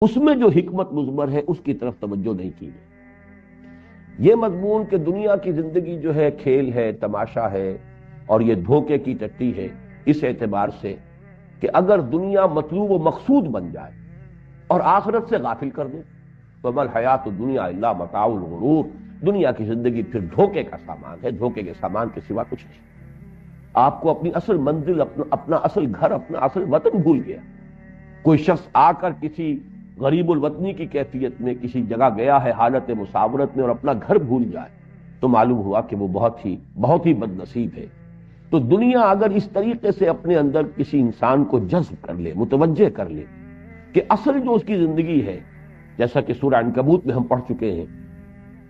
اس میں جو حکمت مضمر ہے اس کی طرف توجہ نہیں کی گئی۔ یہ مضمون کہ دنیا کی زندگی جو ہے کھیل ہے، تماشا ہے اور یہ دھوکے کی ٹٹی ہے، اس اعتبار سے کہ اگر دنیا مطلوب و مقصود بن جائے اور آخرت سے غافل کر دے تو بل حیات الدنیا الا متاع الغرور، دنیا کی زندگی پھر دھوکے کا سامان ہے، دھوکے کے سامان کے سوا کچھ نہیں۔ آپ کو اپنی اصل منزل، اپنا اصل گھر، اپنا اصل وطن بھول گیا۔ کوئی شخص آ کر کسی غریب الوطنی کی کیفیت میں کسی جگہ گیا ہے حالت مساورت میں اور اپنا گھر بھول جائے تو معلوم ہوا کہ وہ بہت ہی بد نصیب ہے۔ تو دنیا اگر اس طریقے سے اپنے اندر کسی انسان کو جذب کر لے، متوجہ کر لے کہ اصل جو اس کی زندگی ہے، جیسا کہ سورہ عنکبوت میں ہم پڑھ چکے ہیں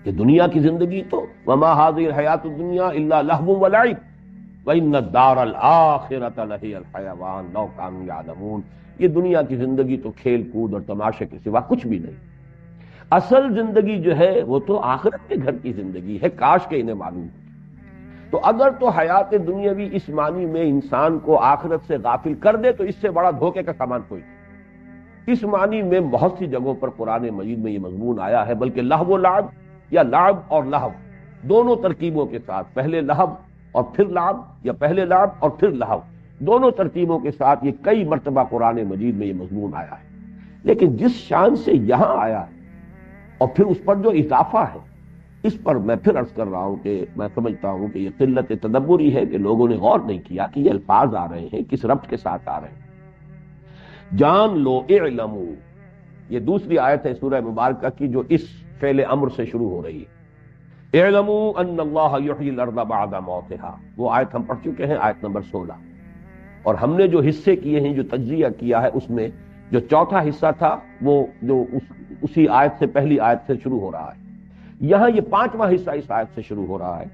کہ دنیا کی زندگی تو وما هذه الحیات الدنیا الا لهو ولعب وان الدار الاخرۃ لہی الحیوان لو کانوا یعلمون، یہ دنیا کی زندگی تو کھیل کود اور تماشے کے سوا کچھ بھی نہیں۔ اصل زندگی جو ہے وہ تو آخرت کے گھر کی زندگی ہے، کاش کہ انہیں معلوم ہو۔ تو اگر تو حیات دنیاوی اس معنی میں انسان کو آخرت سے غافل کر دے تو اس سے بڑا دھوکے کا سامان کوئی نہیں۔ اس معنی میں بہت سی جگہوں پر قرآن مجید میں یہ مضمون آیا ہے، بلکہ لہو و لعب یا لعب اور لہو دونوں ترکیبوں کے ساتھ، پہلے لہو اور پھر لعب یا پہلے لعب اور پھر لہو، دونوں ترتیبوں کے ساتھ یہ کئی مرتبہ قرآن مجید میں یہ مضمون آیا ہے۔ لیکن جس شان سے یہاں آیا ہے اور پھر اس پر جو اضافہ ہے، اس پر میں پھر عرض کر رہا ہوں کہ میں سمجھتا ہوں کہ یہ قلت تدبری ہے کہ لوگوں نے غور نہیں کیا کہ یہ الفاظ آ رہے ہیں کس ربط کے ساتھ آ رہے ہیں۔ جان لو اعلمو، یہ دوسری آیت ہے سورہ مبارکہ کی جو اس فعل امر سے شروع ہو رہی ہے۔ اعلموا ان اللہ یحیی الارض بعد موتہا، وہ آیت ہم پڑھ چکے ہیں، آیت نمبر 16۔ اور ہم نے جو حصے کیے ہیں، جو تجزیہ کیا ہے، اس میں جو چوتھا حصہ تھا وہ جو اسی آیت سے پہلی آیت سے شروع ہو رہا ہے، یہاں یہ پانچواں حصہ اس آیت سے شروع ہو رہا ہے۔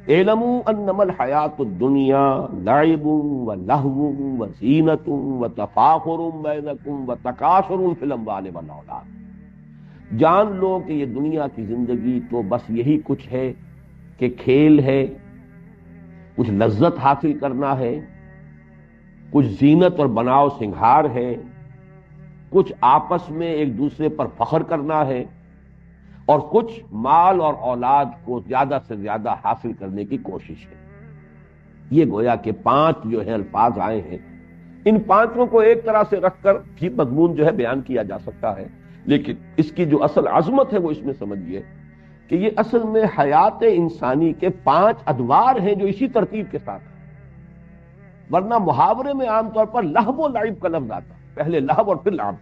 اعلموا انما الحیات الدنیا لعب ولہو وزینۃ وتفاخر بینکم وتکاثر فی الاموال والاولاد، جان لو کہ یہ دنیا کی زندگی تو بس یہی کچھ ہے کہ کھیل ہے، کچھ لذت حاصل کرنا ہے، کچھ زینت اور بناؤ سنگھار ہے، کچھ آپس میں ایک دوسرے پر فخر کرنا ہے، اور کچھ مال اور اولاد کو زیادہ سے زیادہ حاصل کرنے کی کوشش ہے۔ یہ گویا کہ پانچ جو ہے الفاظ آئے ہیں، ان پانچوں کو ایک طرح سے رکھ کر بھی مضمون جو ہے بیان کیا جا سکتا ہے، لیکن اس کی جو اصل عظمت ہے وہ اس میں سمجھیے کہ یہ اصل میں حیات انسانی کے پانچ ادوار ہیں جو اسی ترتیب کے ساتھ ہیں۔ ورنہ محاورے میں عام طور پر لہو و لعب کا لفظ آتا ہے، پہلے لہو اور پھر لعب،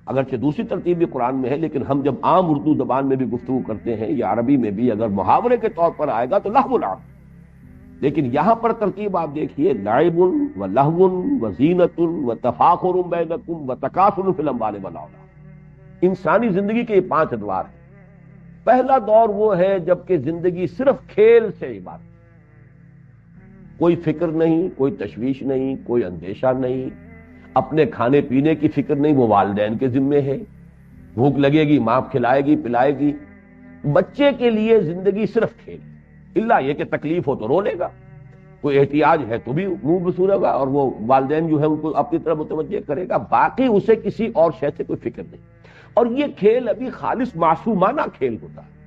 اگرچہ دوسری ترتیب بھی قرآن میں ہے، لیکن ہم جب عام اردو زبان میں بھی گفتگو کرتے ہیں یا عربی میں بھی اگر محاورے کے طور پر آئے گا تو لہو و لعب، لیکن یہاں پر ترتیب آپ دیکھیے، لعب و لہو و زینۃ و تفاخر بینکم و تکاثر فی الاموال والاولاد۔ انسانی زندگی کے یہ پانچ ادوار ہیں۔ پہلا دور وہ ہے جب کہ زندگی صرف کھیل سے عبارت، کوئی فکر نہیں، کوئی تشویش نہیں، کوئی اندیشہ نہیں، اپنے کھانے پینے کی فکر نہیں، وہ والدین کے ذمے ہے، بھوک لگے گی ماں کھلائے گی پلائے گی۔ بچے کے لیے زندگی صرف کھیل، اللہ یہ کہ تکلیف ہو تو رو لے گا، کوئی احتیاج ہے تو بھی منہ بسورے گا اور وہ والدین جو ہے ان کو اپنی طرف متوجہ کرے گا، باقی اسے کسی اور شے سے کوئی فکر نہیں۔ اور یہ کھیل ابھی خالص معصومانہ کھیل ہوتا ہے،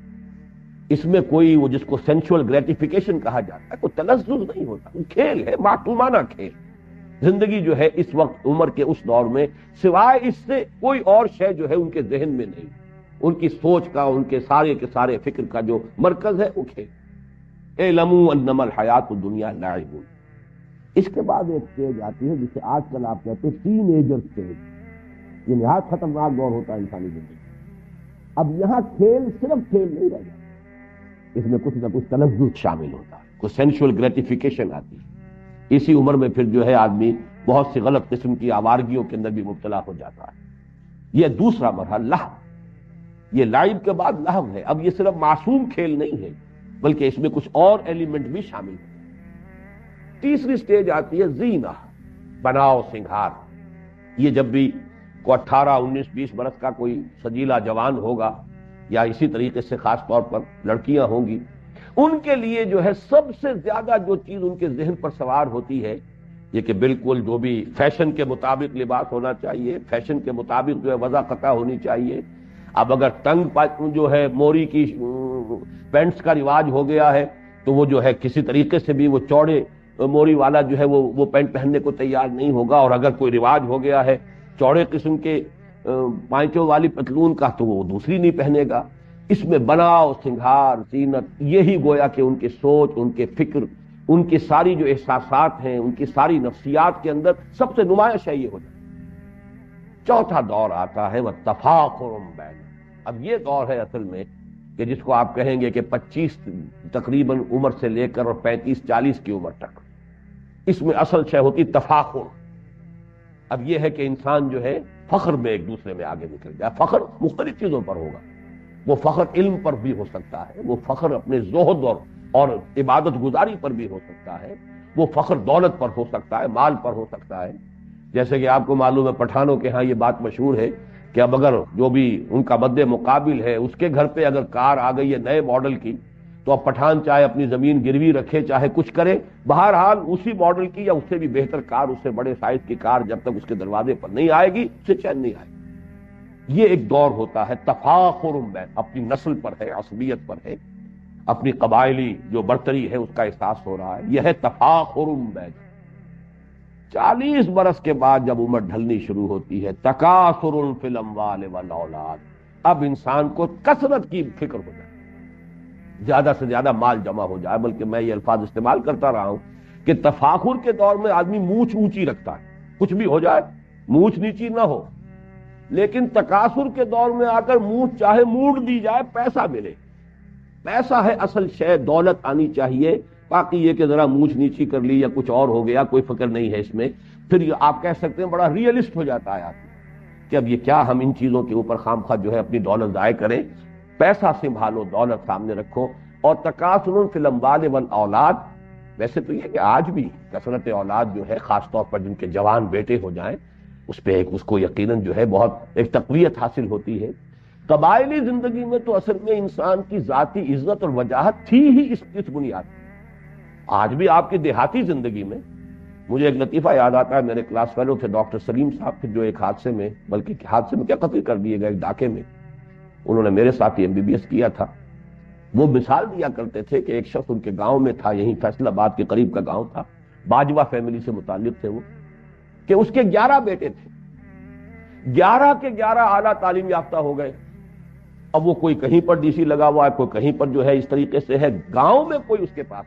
اس میں کوئی وہ جس کو سینشول گریٹیفیکیشن کہا جاتا ہے، کوئی تلذذ نہیں ہوتا، کھیل ہے، معصومانہ کھیل۔ زندگی جو ہے اس وقت عمر کے اس دور میں سوائے اس سے کوئی اور شے جو ہے ان کے ذہن میں نہیں، ان کی سوچ کا، ان کے سارے فکر کا جو مرکز ہے وہ کھیل۔ اعلموا انما الحیات الدنیا لعب۔ اس کے بعد ایک سٹیج آتی ہے جسے آج کل آپ کہتے ہیں ٹین ایجر سٹیج، یہ نہایت خطرناک دور ہوتا ہے انسانی زندگی۔ اب یہاں کھیل صرف کھیل نہیں رہ جاتا، اس میں کچھ نہ کچھ تلذذ شامل ہوتا ہے، کوئی سینشول گریٹیفیکیشن آتی ہے۔ اسی عمر میں پھر جو ہے آدمی بہت سی غلط قسم کی آوارگیوں کے اندر بھی مبتلا ہو جاتا ہے۔ یہ دوسرا مرحلہ لہو، یہ لعب کے بعد لہو ہے۔ اب یہ صرف معصوم کھیل نہیں ہے بلکہ اس میں کچھ اور ایلیمنٹ بھی شامل ہیں۔ تیسری سٹیج آتی ہے زینہ، بناؤ سنگھار۔ یہ جب بھی کوئی 18 19 20 برس کا کوئی سجیلا جوان ہوگا یا اسی طریقے سے خاص طور پر لڑکیاں ہوں گی، ان کے لیے جو ہے سب سے زیادہ جو چیز ان کے ذہن پر سوار ہوتی ہے یہ کہ بالکل جو بھی فیشن کے مطابق لباس ہونا چاہیے، فیشن کے مطابق جو ہے وضع قطع ہونی چاہیے۔ اب اگر تنگ جو ہے موری کی پینٹس کا رواج ہو گیا ہے تو وہ جو ہے کسی طریقے سے بھی وہ چوڑے موری والا جو ہے وہ پینٹ پہننے کو تیار نہیں ہوگا، اور اگر کوئی رواج ہو گیا ہے چوڑے قسم کے پائچوں والی پتلون کا تو وہ دوسری نہیں پہنے گا۔ اس میں بناؤ سنگھار زینت، یہی گویا کہ ان کی سوچ، ان کے فکر، ان کی ساری جو احساسات ہیں، ان کی ساری نفسیات کے اندر سب سے نمایاں شے یہ ہو جائے۔ چوتھا دور آتا ہے وَالتَّفَاخُرُ بَيْنَ، اب یہ دور ہے اصل میں کہ جس کو آپ کہیں گے کہ 25 تقریباً عمر سے لے کر اور 35-40 کی عمر تک، اس میں اصل شے ہوتی تفاخر۔ اب یہ ہے کہ انسان جو ہے فخر میں ایک دوسرے میں آگے نکل جائے۔ فخر مختلف چیزوں پر ہوگا، وہ فخر علم پر بھی ہو سکتا ہے، وہ فخر اپنے زہد اور عبادت گزاری پر بھی ہو سکتا ہے، وہ فخر دولت پر ہو سکتا ہے، مال پر ہو سکتا ہے۔ جیسے کہ آپ کو معلوم ہے پٹھانوں کے ہاں یہ بات مشہور ہے کہ اب اگر جو بھی ان کا مد مقابل ہے اس کے گھر پہ اگر کار آ گئی ہے نئے ماڈل کی، تو اب پٹھان چاہے اپنی زمین گروی رکھے چاہے کچھ کرے، بہرحال اسی ماڈل کی یا اس سے بھی بہتر کار، اس سے بڑے سائز کی کار جب تک اس کے دروازے پر نہیں آئے گی اسے چین نہیں آئے گی۔ یہ ایک دور ہوتا ہے تفاخر بین، اپنی نسل پر ہے، عصبیت پر ہے، اپنی قبائلی جو برتری ہے اس کا احساس ہو رہا ہے، یہ ہے تفاخر بین۔ 40 برس کے بعد جب عمر ڈھلنی شروع ہوتی ہے تکاثر فی الاموال والاولاد، اب انسان کو کثرت کی فکر ہو جائے، زیادہ سے زیادہ مال جمع ہو جائے۔ بلکہ میں یہ الفاظ استعمال کرتا رہا ہوں کہ تفاخر کے دور میں آدمی مونچھ اونچی رکھتا ہے، کچھ بھی ہو جائے مونچھ نیچی نہ ہو، لیکن تکاثر کے دور میں آ کر مونچھ چاہے موڑ دی جائے، پیسہ ملے، پیسہ ہے اصل شے، دولت آنی چاہیے۔ باقی یہ کہ ذرا مونچھ نیچی کر لی یا کچھ اور ہو گیا، کوئی فکر نہیں ہے اس میں۔ پھر یہ آپ کہہ سکتے ہیں بڑا ریئلسٹ ہو جاتا ہے آدمی کہ اب یہ کیا ہم ان چیزوں کے اوپر خام خواہ جو ہے اپنی دولت ضائع کریں، پیسہ سنبھالو، دولت سامنے رکھو۔ اور تکاثر فی الاموال والاولاد، ویسے تو یہ کہ آج بھی کثرت اولاد جو ہے خاص طور پر جن کے جوان بیٹے ہو جائیں اس پہ اس کو یقیناً جو ہے بہت ایک تقویت حاصل ہوتی ہے۔ قبائلی زندگی میں تو اصل میں انسان کی ذاتی عزت اور وجاہت تھی ہی اس بنیاد پر۔ آج بھی آپ کی دیہاتی زندگی میں مجھے ایک لطیفہ یاد آتا ہے، میرے کلاس فیلو تھے ڈاکٹر سلیم صاحب جو ایک حادثے میں، بلکہ حادثے میں کیا قتل کر دیے گئے ایک ڈاکے میں، انہوں نے میرے ساتھ MBBS کیا تھا۔ وہ مثال دیا کرتے تھے کہ ایک شخص ان کے گاؤں میں تھا، یہیں فیصل آباد کے قریب کا گاؤں تھا، باجوہ فیملی سے متعلق تھے وہ، کہ اس کے 11 بیٹے تھے، 11 کے 11 اعلیٰ تعلیم یافتہ ہو گئے۔ اب وہ کوئی کہیں پر DC لگا ہوا ہے، کوئی کہیں پر جو ہے اس طریقے سے ہے، گاؤں میں کوئی اس کے پاس،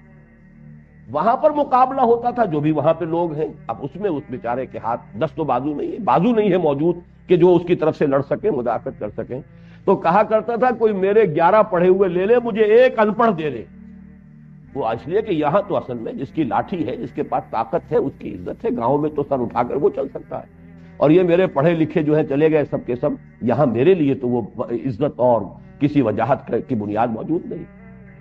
وہاں پر مقابلہ ہوتا تھا جو بھی وہاں پہ لوگ ہیں۔ اب اس میں اس بیچارے کے ہاتھ دست و بازو نہیں ہے موجود کہ جو اس کی طرف سے لڑ سکیں، مدافعت کر سکیں، تو کہا کرتا تھا کوئی میرے 11 پڑھے ہوئے لے لے، مجھے ایک ان پڑھ دے دے۔ وہ اس لیے کہ یہاں تو اصل میں جس کی لاٹھی ہے، جس کے پاس طاقت ہے، اس کی عزت ہے، گاؤں میں تو سر اٹھا کر وہ چل سکتا ہے، اور یہ میرے پڑھے لکھے جو ہیں چلے گئے سب کے سب، یہاں میرے لیے تو وہ عزت اور کسی وجاہت کی بنیاد موجود نہیں۔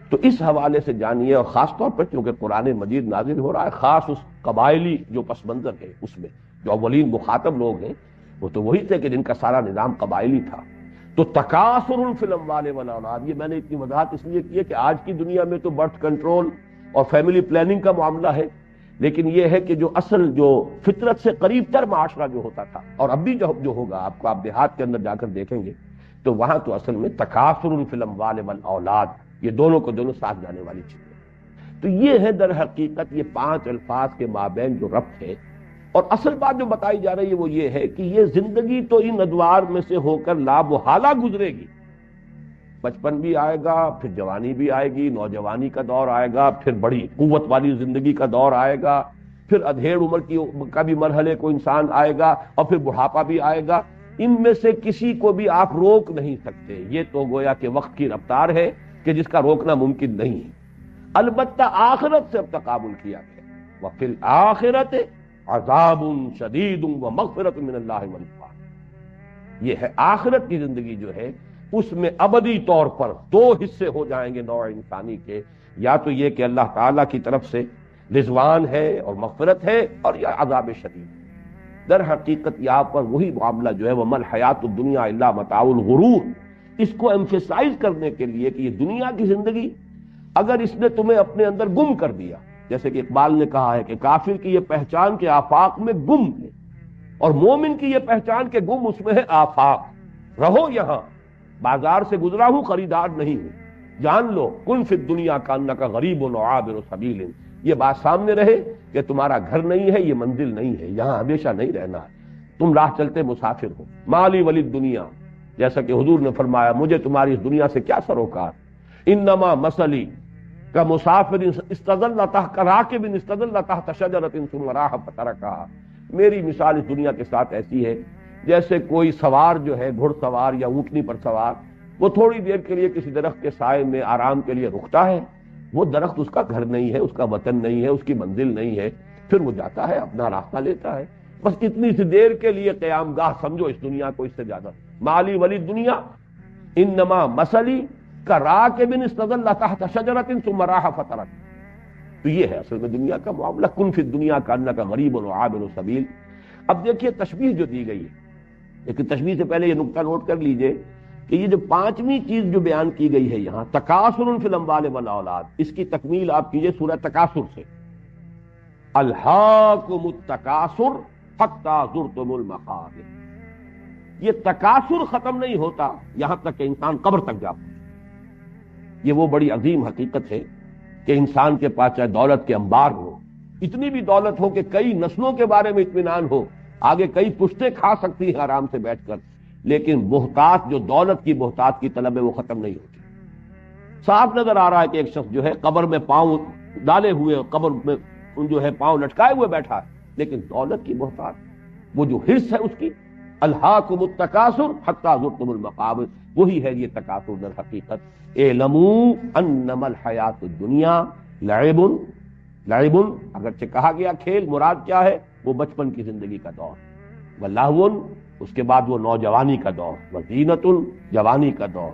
تو اس حوالے سے جانیے، اور خاص طور پر چونکہ قرآن مجید نازل ہو رہا ہے خاص اس قبائلی جو پس منظر ہے، اس میں جو اولین مخاطب لوگ ہیں وہ تو وہی تھے کہ جن کا سارا نظام قبائلی تھا۔ تو تکاثر فی الاموال والاولاد، یہ میں نے اتنی وضاحت اس لیے کی ہے کہ آج کی دنیا میں تو برتھ کنٹرول اور فیملی پلاننگ کا معاملہ ہے، لیکن یہ ہے کہ جو اصل جو فطرت سے قریب تر معاشرہ جو ہوتا تھا، اور اب بھی جو ہوگا، آپ دیہات کے اندر جا کر دیکھیں گے تو وہاں تو اصل میں تکاثر فی الاموال والاولاد، یہ دونوں کو دونوں ساتھ جانے والی چیزیں۔ تو یہ ہے در حقیقت یہ 5 الفاظ کے مابین جو ربط ہے، اور اصل بات جو بتائی جا رہی ہے وہ یہ ہے کہ یہ زندگی تو ان ادوار میں سے ہو کر لامحالہ گزرے گی۔ بچپن بھی آئے گا، پھر جوانی بھی آئے گی، نوجوانی کا دور آئے گا، پھر بڑی قوت والی زندگی کا دور آئے گا، پھر ادھیڑ عمر کا بھی مرحلے کو انسان آئے گا، اور پھر بڑھاپا بھی آئے گا۔ ان میں سے کسی کو بھی آپ روک نہیں سکتے، یہ تو گویا کہ وقت کی رفتار ہے کہ جس کا روکنا ممکن نہیں ہے۔ البتہ آخرت سے اب تقابل کیا گیا، وَفِي الْآخِرَةِ عَذَابٌ شَدِيدٌ وَمَغْفِرَةٌ مِّنَ اللَّهِ وَرِضْوَانٌ۔ یہ ہے آخرت کی زندگی جو ہے، اس میں ابدی طور پر 2 حصے ہو جائیں گے نوع انسانی کے، یا تو یہ کہ اللہ تعالیٰ کی طرف سے رضوان ہے اور مغفرت ہے، اور یا عذاب شدید۔ در حقیقت یہاں پر وہی معاملہ جو ہے وَمَا الْحَيَاةُ الدُّنْيَا إِلَّا مَتَاعُ الْغُرُورِ، اس کو ایمفیسائز کرنے کے لیے کہ یہ دنیا کی زندگی اگر اس نے تمہیں اپنے اندر گم کر دیا، جیسے کہ اقبال نے کہا ہے کہ کافر کی یہ پہچان کے آفاق میں گم ہے، اور مومن کی یہ پہچان کے گم اس میں ہے آفاق۔ رہو یہاں، بازار سے گزرا ہوں، خریدار نہیں ہوں، جان لو کن فی الدنیا کانک غریب و عابر سبیل، یہ بات سامنے رہے کہ تمہارا گھر نہیں ہے، یہ منزل نہیں ہے، یہاں ہمیشہ نہیں رہنا ہے، تم راہ چلتے مسافر ہو۔ مالی ولی دنیا، جیسا کہ حضور نے فرمایا مجھے تمہاری اس دنیا سے کیا سروکار، انما مثلی کا مسافر استظل تحت راکب استظل تحت شجرۃ ثم راح فترکھا، میری مثال اس دنیا کے ساتھ ایسی ہے جیسے کوئی سوار جو ہے، گھڑ سوار یا اونٹنی پر سوار، وہ تھوڑی دیر کے لیے کسی درخت کے سائے میں آرام کے لیے رکتا ہے، وہ درخت اس کا گھر نہیں ہے، اس کا وطن نہیں ہے، اس کی منزل نہیں ہے، پھر وہ جاتا ہے اپنا راستہ لیتا ہے، بس اتنی سی دیر کے لیے قیام گاہ سمجھو اس دنیا کو، اس سے زیادہ۔ مالی ولی دنیا انما مثلی کراکب استظل تحت شجرۃ ثم راح فترک، تو یہ ہے اصل میں دنیا کا معاملہ، کن فی الدنیا کانک غریب و عابر سبیل۔ اب دیکھیے تشبیہ جو دی گئی ہے، لیکن تشبیہ سے پہلے یہ نقطہ نوٹ کر لیجئے کہ یہ جو پانچویں چیز جو بیان کی گئی ہے یہاں، تکاثر فی الاموال والاولاد، اس کی تکمیل آپ کیجئے سورہ تکاثر سے، الہاکم التکاثر حتی زرتم المقابر۔ یہ تکاثر ختم نہیں ہوتا یہاں تک کہ انسان قبر تک جا پہنچے۔ یہ وہ بڑی عظیم حقیقت ہے کہ انسان کے پاس چاہے دولت کے انبار ہو، اتنی بھی دولت ہو کہ کئی نسلوں کے بارے میں اطمینان ہو، آگے کئی پشتیں کھا سکتی ہیں آرام سے بیٹھ کر، لیکن بہتات جو دولت کی بہتات کی طلب ہے وہ ختم نہیں ہوتی۔ صاف نظر آ رہا ہے کہ ایک شخص جو ہے قبر میں پاؤں ڈالے ہوئے، قبر میں جو ہے پاؤں لٹکائے ہوئے بیٹھا ہے، لیکن دولت کی بہتات، وہ جو حرص ہے اس کی، الہاکم التکاثر حتی زرتم المقابر، وہی ہے یہ تکاثر در حقیقت۔ اعلموا انما الحیات الدنیا لعب، لعب اگرچہ کہا گیا کھیل، مراد کیا ہے؟ وہ بچپن کی زندگی کا دور، ولہو اس کے بعد وہ نوجوانی کا دور، وزینت جوانی کا دور،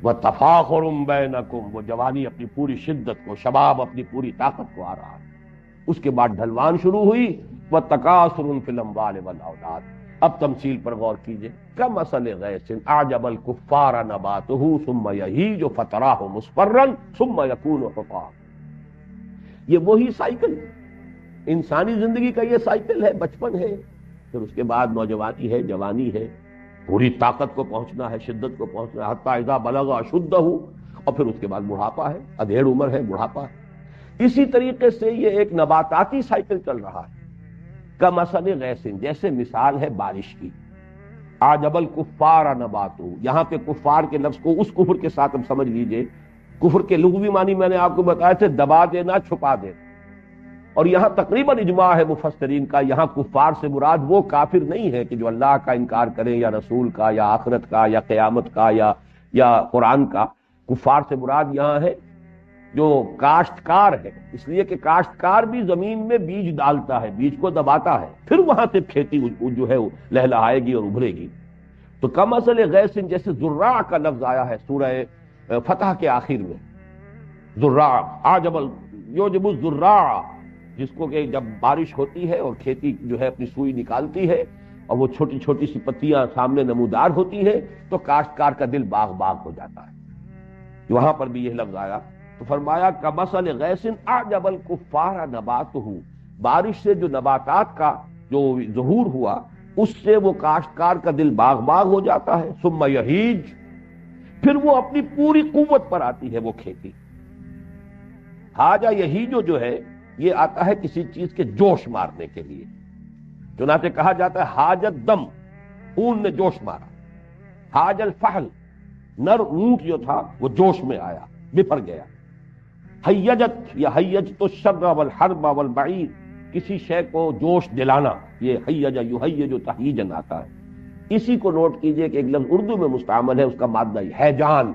وتفاخر بینکم وہ جوانی اپنی پوری شدت کو، شباب اپنی پوری طاقت کو آ رہا ہے، اس کے بعد ڈھلوان شروع ہوئی، وتکاثر فی الاموال والاولاد۔ اب تمثیل پر غور کیجئے، کمثل غیث اعجب الکفار نباتہ ثم یہیج فتراہ مصفرا ثم یکون حطاما۔ یہ وہی سائیکل، انسانی زندگی کا یہ سائیکل ہے، بچپن ہے، پھر اس کے بعد نوجوانی ہے، جوانی ہے، پوری طاقت کو پہنچنا ہے، شدت کو پہنچنا ہے، حتی اذا بلغ اشدہ، اور پھر اس کے بعد بڑھاپا ہے، ادھیڑ عمر ہے، بڑھاپا ہے۔ اسی طریقے سے یہ ایک نباتاتی سائیکل چل رہا ہے، کمثل غیث جیسے مثال ہے بارش کی، اعجب الکفار نباتہ، یہاں پہ کفار کے لفظ کو اس کفر کے ساتھ ہم سمجھ لیجئے، کفر کے لغوی معنی میں نے آپ کو بتایا تھے، دبا دینا، چھپا دینا، اور یہاں تقریباً اجماع ہے مفسرین کا، یہاں کفار سے مراد وہ کافر نہیں ہے کہ جو اللہ کا انکار کریں یا رسول کا یا آخرت کا یا قیامت کا یا قرآن کا، کفار سے مراد یہاں ہے جو کاشتکار ہے، اس لیے کہ کاشتکار بھی زمین میں بیج ڈالتا ہے، بیج کو دباتا ہے، پھر وہاں سے کھیتی جو ہے لہلہائے گی اور ابھرے گی۔ تو کمثل غیث جیسے زراع کا لفظ آیا ہے سورہ فتح کے آخر میں، زراع اعجب یعجب الزراع، جس کو کہ جب بارش ہوتی ہے اور کھیتی جو ہے اپنی سوئی نکالتی ہے اور وہ چھوٹی چھوٹی سی پتیاں سامنے نمودار ہوتی ہے تو کاشتکار کا دل باغ باغ ہو جاتا ہے۔ وہاں پر بھی یہ لفظ آیا تو فرمایا کمثل غیث اعجب الکفار نباتہ، بارش سے جو نباتات کا جو ظہور ہوا اس سے وہ کاشتکار کا دل باغ باغ ہو جاتا ہے، ثم یہیج، پھر وہ اپنی پوری قوت پر آتی ہے وہ کھیتی۔ حاجہ یہیجو جو ہے یہ آتا ہے کسی چیز کے جوش مارنے کے لیے، چنانچہ کہا جاتا ہے حاجت دم، خون نے جوش مارا، حاج الفحل، نر اونٹ جو تھا وہ جوش میں آیا، بفر گیا، حیجت یا حیجت الشر والحرب والبعیر، کسی شے کو جوش دلانا، یہ حیج یحیج تحییجا آتا ہے۔ اسی کو نوٹ کیجئے کہ ایک لفظ اردو میں مستعمل ہے، اس کا مادہ حیجان،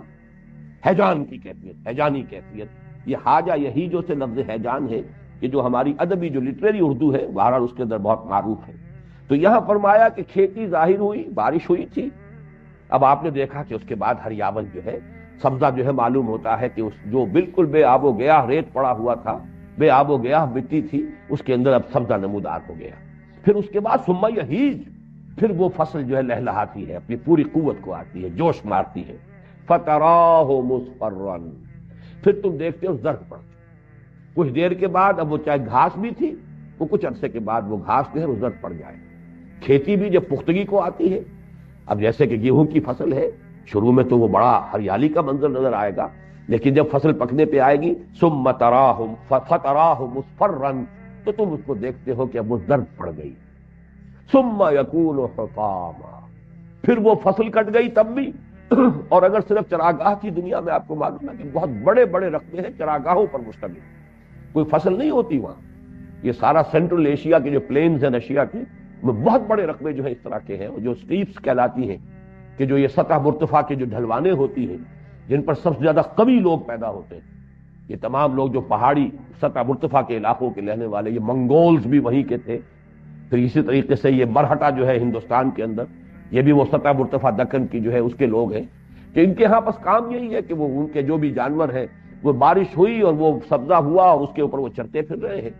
حیجان کی کیفیت، حیجانی کیفیت، یہ حاجہ یہیجو سے لفظ حیجان ہے، یہ جو ہماری ادبی جو لٹریری اردو ہے بہرحال اس کے اندر بہت معروف ہے۔ تو یہاں فرمایا کہ کھیتی ظاہر ہوئی، بارش ہوئی تھی، اب آپ نے دیکھا کہ اس کے بعد ہریاون جو ہے، سبزہ جو ہے معلوم ہوتا ہے کہ اس جو بالکل بے آب و گیاہ ریت پڑا ہوا تھا، بے آب و گیاہ مٹی تھی، اس کے اندر اب سبزہ نمودار ہو گیا۔ پھر اس کے بعد ثم یہیج، پھر وہ فصل جو ہے لہلہاتی ہے، اپنی پوری قوت کو آتی ہے، جوش مارتی ہے، فتراہ مصفرا، پھر تم دیکھتے ہو زرد پڑ، کچھ دیر کے بعد اب وہ چاہے گھاس بھی تھی وہ کچھ عرصے کے بعد وہ گھاس جو ہے وہ زرد پڑ جائے. کھیتی بھی جب پختگی کو آتی ہے، اب جیسے کہ گیہوں کی فصل ہے، شروع میں تو وہ بڑا ہریالی کا منظر نظر آئے گا، لیکن جب فصل پکنے پہ آئے گی ثم تراہم فتراہ مصفرا، تو تم اس کو دیکھتے ہو کہ اب وہ زرد پڑ گئی. ثم یکون حطاما، پھر وہ فصل کٹ گئی تب بھی. اور اگر صرف چراگاہ کی دنیا میں آپ کو معلوم ہے کہ بہت بڑے بڑے رقبے ہیں چراگاہوں پر مشتمل، کوئی فصل نہیں ہوتی وہاں. یہ سارا سینٹرل ایشیا کے جو پلینز ہیں ایشیا کے، میں بہت بڑے رقبے جو ہے اس طرح کے ہیں، جو اسٹیپس کہلاتی ہیں، کہ جو یہ سطح مرتفع کے جو ڈھلوانے ہوتی ہیں جن پر سب سے زیادہ قوی لوگ پیدا ہوتے ہیں. یہ تمام لوگ جو پہاڑی سطح مرتفع کے علاقوں کے رہنے والے، یہ منگولز بھی وہیں کے تھے. پھر اسی طریقے سے یہ مرہٹا جو ہے ہندوستان کے اندر، یہ بھی وہ سطح مرتفع دکن کی جو ہے اس کے لوگ ہیں، کہ ان کے ہاں بس کام یہی ہے کہ وہ ان کے جو بھی جانور ہیں، وہ بارش ہوئی اور وہ سبزہ ہوا اور اس کے اوپر وہ چرتے پھر رہے ہیں.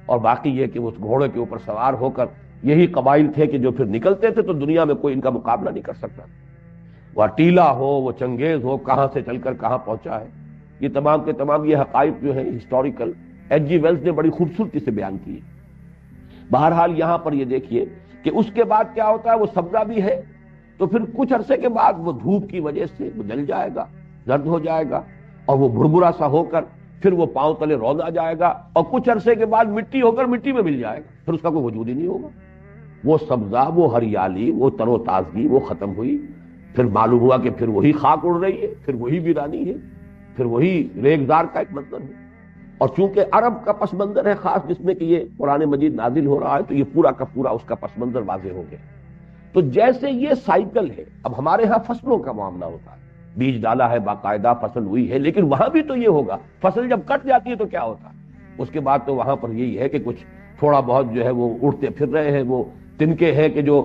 اور باقی یہ کہ اس گھوڑے کے اوپر سوار ہو کر یہی قبائل تھے کہ جو پھر نکلتے تھے تو دنیا میں کوئی ان کا مقابلہ نہیں کر سکتا. وہ ٹیلا ہو، وہ چنگیز ہو، کہاں سے چل کر کہاں پہنچا ہے. یہ تمام کے تمام یہ حقائق جو ہیں ہسٹوریکل ایچ جی ویلز نے بڑی خوبصورتی سے بیان کیے. بہرحال یہاں پر یہ دیکھیے کہ اس کے بعد کیا ہوتا ہے، وہ سبزہ بھی ہے تو پھر کچھ عرصے کے بعد وہ دھوپ کی وجہ سے وہ جل جائے گا، زرد ہو جائے گا، اور وہ بھربھرا سا ہو کر پھر وہ پاؤں تلے رونا جائے گا، اور کچھ عرصے کے بعد مٹی ہو کر مٹی میں مل جائے گا، پھر اس کا کوئی وجود ہی نہیں ہوگا. وہ سبزہ، وہ ہریالی، وہ تر و تازگی وہ ختم ہوئی. پھر معلوم ہوا کہ پھر وہی خاک اڑ رہی ہے، پھر وہی ویرانی ہے، پھر وہی ریگزار کا ایک منظر ہے. اور چونکہ عرب کا پس منظر ہے خاص، جس میں کہ یہ قرآن مجید نازل ہو رہا ہے، تو یہ پورا کا پورا اس کا پس منظر واضح ہو گیا. تو جیسے یہ سائیکل ہے، اب ہمارے ہاں فصلوں کا معاملہ ہوتا ہے، بیج ڈالا ہے، باقاعدہ فصل ہوئی ہے، لیکن وہاں بھی تو یہ ہوگا، فصل جب کٹ جاتی ہے تو کیا ہوتا ہے، اس کے بعد تو وہاں پر یہی ہے کہ کچھ تھوڑا بہت جو ہے وہ اڑتے پھر رہے ہیں. وہ تنکے ہیں کہ جو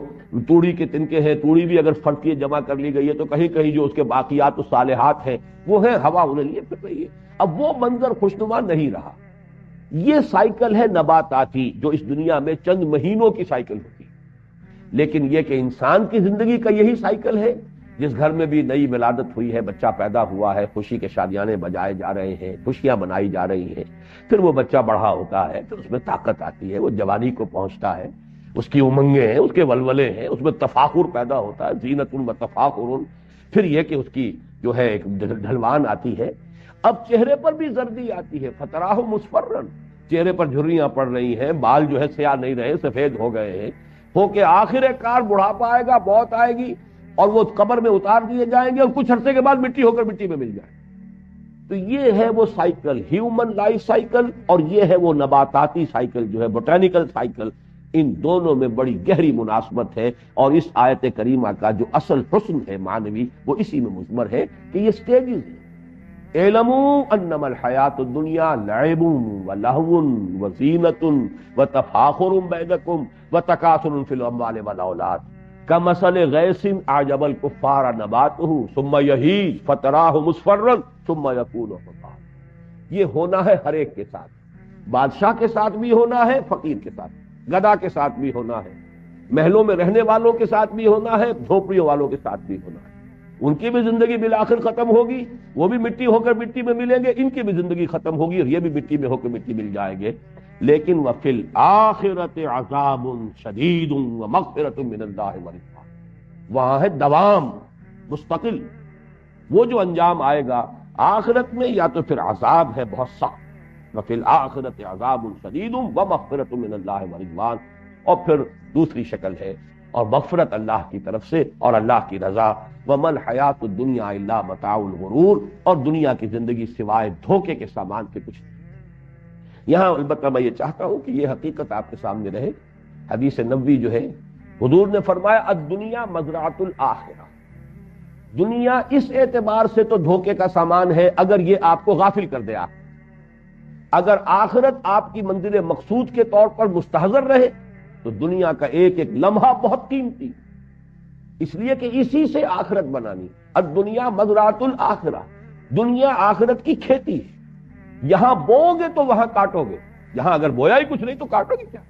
توڑی کے تنکے ہیں، توڑی بھی اگر فرقی جمع کر لی گئی ہے تو کہیں کہیں جو اس کے باقیات و صالحات ہیں وہ ہے، ہوا انہیں لیے پھر رہی ہے. اب وہ منظر خوشنما نہیں رہا. یہ سائیکل ہے نباتاتی جو اس دنیا میں چند مہینوں کی سائیکل ہوتی ہے. لیکن یہ کہ انسان کی زندگی کا یہی سائیکل ہے، جس گھر میں بھی نئی ولادت ہوئی ہے، بچہ پیدا ہوا ہے، خوشی کے شادیانے بجائے جا رہے ہیں، خوشیاں منائی جا رہی ہیں، پھر وہ بچہ بڑا ہوتا ہے، پھر اس میں طاقت آتی ہے، وہ جوانی کو پہنچتا ہے، اس کی امنگیں ہیں، اس کے ولولے ہیں، اس میں تفاخر پیدا ہوتا ہے، زینت و تفاخر. پھر یہ کہ اس کی جو ہے ایک ڈھلوان آتی ہے. اب چہرے پر بھی زردی آتی ہے، فتراہ مصفرا، چہرے پر جھریاں پڑ رہی ہیں، بال جو ہے سیاہ نہیں رہے، سفید ہو گئے ہیں، ہو کہ آخر کار بڑھاپا آئے گا، موت آئے گی، اور وہ قبر میں اتار دیے جائیں گے، اور کچھ عرصے کے بعد مٹی ہو کر مٹی میں مل جائیں. تو یہ ہے وہ سائیکل، ہیومن لائف سائیکل، اور یہ ہے وہ نباتاتی سائیکل جو ہے بوٹینیکل سائیکل. ان دونوں میں بڑی گہری مناسبت ہے، اور اس آیت کریمہ کا جو اصل حسن ہے معنوی وہ اسی میں مضمر ہے کہ یہ سٹیجز ہیں. اعلموا انما الحیات الدنیا لعب ولہو وزینۃ وتفاخر بینکم وتکاثر فی الاموال والاولاد کمثل غیث اعجب الکفار نباتہ ثم یہیج فتراہ مصفرا ثم یکون حطاما. یہ ہونا ہے ہر ایک کے ساتھ، بادشاہ کے ساتھ بھی ہونا ہے، فقیر کے ساتھ، گدا کے ساتھ بھی ہونا ہے، محلوں میں رہنے والوں کے ساتھ بھی ہونا ہے، جھوپڑیوں والوں کے ساتھ بھی ہونا ہے. ان کی بھی زندگی بالآخر ختم ہوگی، وہ بھی مٹی ہو کر مٹی میں ملیں گے، ان کی بھی زندگی ختم ہوگی اور یہ بھی مٹی میں ہو کر مٹی مل جائیں گے. لیکن وفی الآخرۃ عذاب شدید ومغفرۃ من اللہ ورضوان، وہاں ہے دوام مستقل. وہ جو انجام آئے گا آخرت میں یا تو پھر عذاب ہے بہت سخت، وفی الآخرۃ عذاب شدید ومغفرۃ من اللہ ورضوان، اور پھر دوسری شکل ہے اور مغفرت اللہ کی طرف سے اور اللہ کی رضا. وَمَا الْحَيَاةُ الدُّنْيَا إِلَّا مَتَاعُ الْغُرُورِ، اور دنیا کی زندگی سوائے دھوکے کے سامان کے کچھ نہیں. یہاں البتہ میں یہ چاہتا ہوں کہ یہ حقیقت آپ کے سامنے رہے. حدیث نبوی جو ہے حضور نے فرمایا الدنیا مزرعۃ الآخرہ، دنیا اس اعتبار سے تو دھوکے کا سامان ہے اگر یہ آپ کو غافل کر دے. اگر آخرت آپ کی منزل مقصود کے طور پر مستحضر رہے تو دنیا کا ایک ایک لمحہ بہت قیمتی، اس لیے کہ اسی سے آخرت بنانی. الدنیا مزرعۃ الآخرہ، دنیا آخرت کی کھیتی ہے. یہاں بوؤ گے تو وہاں کاٹو گے، یہاں اگر بویا ہی کچھ نہیں تو کاٹو گے کیا،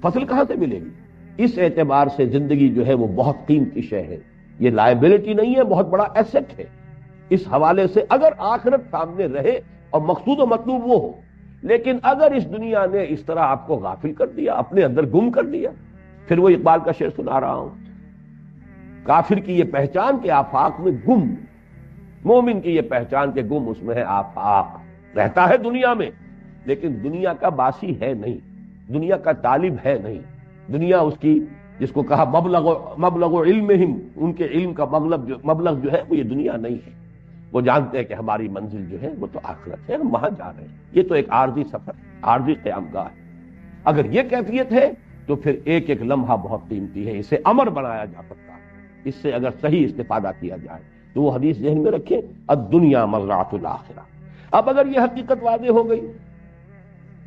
فصل کہاں سے ملے گی. اس اعتبار سے زندگی جو ہے وہ بہت قیمتی شے ہے، یہ لائبلٹی نہیں ہے، بہت بڑا ایسٹ ہے. اس حوالے سے اگر آخرت سامنے رہے اور مقصود و مطلوب وہ ہو، لیکن اگر اس دنیا نے اس طرح آپ کو غافل کر دیا، اپنے اندر گم کر دیا، پھر وہ اقبال کا شعر سنا رہا ہوں، کافر کی یہ پہچان کہ آفاق میں گم، مومن کی یہ پہچان کہ گم اس میں ہے آفاق، رہتا ہے دنیا میں لیکن دنیا کا باسی ہے نہیں، دنیا کا طالب ہے نہیں، دنیا اس کی جس کو کہا مبلغ علمہم، ان کے علم کا مبلغ جو ہے وہ یہ دنیا نہیں ہے، وہ جانتے ہیں کہ ہماری منزل جو ہے وہ تو آخرت ہے، ہم وہاں جا رہے ہیں، یہ تو ایک عارضی سفر، عارضی قیام گاہ ہے۔ اگر یہ کیفیت ہے تو پھر ایک ایک لمحہ بہت قیمتی ہے، اسے امر بنایا جا سکتا ہے، اس سے اگر صحیح استفادہ کیا جائے تو وہ حدیث ذہن میں رکھیں، الدنیا مزرعۃ الآخرہ۔ اب اگر یہ حقیقت واضح ہو گئی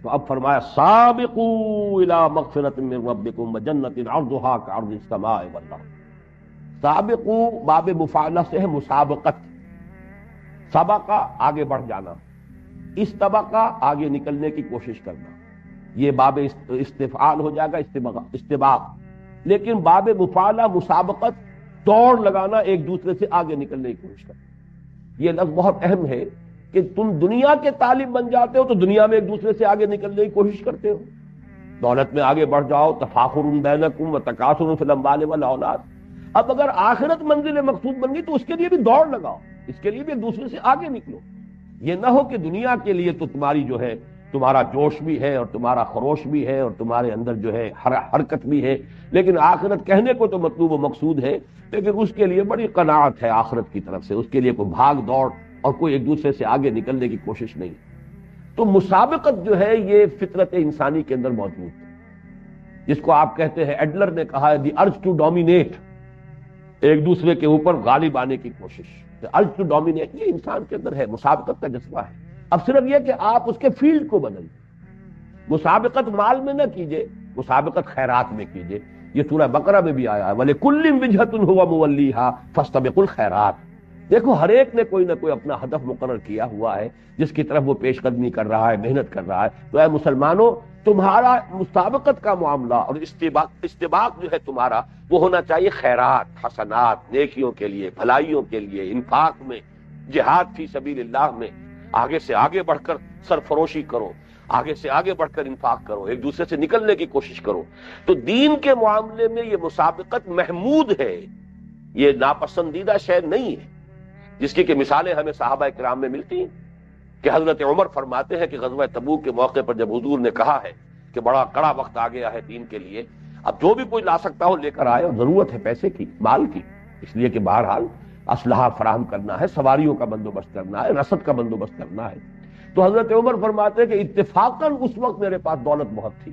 تو اب فرمایا سابقوا الی مغفرۃ من ربکم وجنۃ عرضھا کعرض السماء والارض۔ سابقوا باب مفاعلہ سے ہے مسابقت، سبقہ آگے بڑھ جانا، استبقہ آگے نکلنے کی کوشش کرنا، یہ باب استفعال ہو جائے گا، استباق، لیکن باب مفاعلہ مسابقت، دوڑ لگانا، ایک دوسرے سے آگے نکلنے کی کوشش کرنا۔ یہ لفظ بہت اہم ہے کہ تم دنیا کے طالب بن جاتے ہو تو دنیا میں ایک دوسرے سے آگے نکلنے کی کوشش کرتے ہو، دولت میں آگے بڑھ جاؤ، تفاخر بینکم وتکاثر فی الاموال والاولاد۔ اب اگر آخرت منزل مقصود بن گئی تو اس کے لیے بھی دوڑ لگاؤ، اس کے لیے بھی ایک دوسرے سے آگے نکلو۔ یہ نہ ہو کہ دنیا کے لیے تو تمہاری جو ہے تمہارا جوش بھی ہے اور تمہارا خروش بھی ہے اور تمہارے اندر جو ہے حرکت بھی ہے، لیکن آخرت کہنے کو تو مطلوب و مقصود ہے، لیکن اس کے لیے بڑی قناعت ہے آخرت کی طرف سے، اس کے لیے کوئی بھاگ دوڑ اور کوئی ایک دوسرے سے آگے نکلنے کی کوشش نہیں۔ تو مسابقت جو ہے یہ فطرت انسانی کے اندر موجود ہے، جس کو آپ کہتے ہیں، ایڈلر نے کہا ہے دی ارج ٹو ڈومینیٹ، ایک دوسرے کے اوپر غالب آنے کی کوشش، ارج ٹو ڈومینیٹ یہ انسان کے اندر ہے، مسابقت کا جذبہ ہے۔ اب صرف یہ کہ آپ اس کے فیلڈ کو بدل دیں، مسابقت مال میں نہ کیجئے، مسابقت خیرات میں کیجئے۔ یہ سورہ بقرہ میں بھی آیا ہے وَلِكُلٍّ وِجْهَةٌ هُوَ مُوَلِّيهَا فَاسْتَبِقُوا الْخَيْرَاتِ۔ دیکھو ہر ایک نے کوئی نہ کوئی اپنا ہدف مقرر کیا ہوا ہے جس کی طرف وہ پیش قدمی کر رہا ہے، محنت کر رہا ہے۔ تو اے مسلمانوں، تمہارا مسابقت کا معاملہ اور استباق جو ہے تمہارا وہ ہونا چاہیے خیرات، حسنات، نیکیوں کے لیے، بھلائیوں کے لیے، انفاق میں، جہاد فی سبیل اللہ میں آگے سے آگے بڑھ کر سرفروشی کرو، آگے سے آگے بڑھ کر انفاق کرو، ایک دوسرے سے نکلنے کی کوشش کرو۔ تو دین کے معاملے میں یہ مسابقت محمود ہے، یہ ناپسندیدہ شے نہیں ہے، جس کی کہ مثالیں ہمیں صحابہ کرام میں ملتی ہیں کہ حضرت عمر فرماتے ہیں کہ غزوہ تبوک کے موقع پر جب حضور نے کہا ہے کہ بڑا کڑا وقت آ گیا ہے دین کے لیے، اب جو بھی کوئی لا سکتا ہو لے کر آئے، اور ضرورت ہے پیسے کی، مال کی، اس لیے کہ بہرحال اسلحہ فراہم کرنا ہے، سواریوں کا بندوبست کرنا ہے، رسد کا بندوبست کرنا ہے۔ تو حضرت عمر فرماتے ہیں کہ اتفاقاً اس وقت میرے پاس دولت بہت تھی۔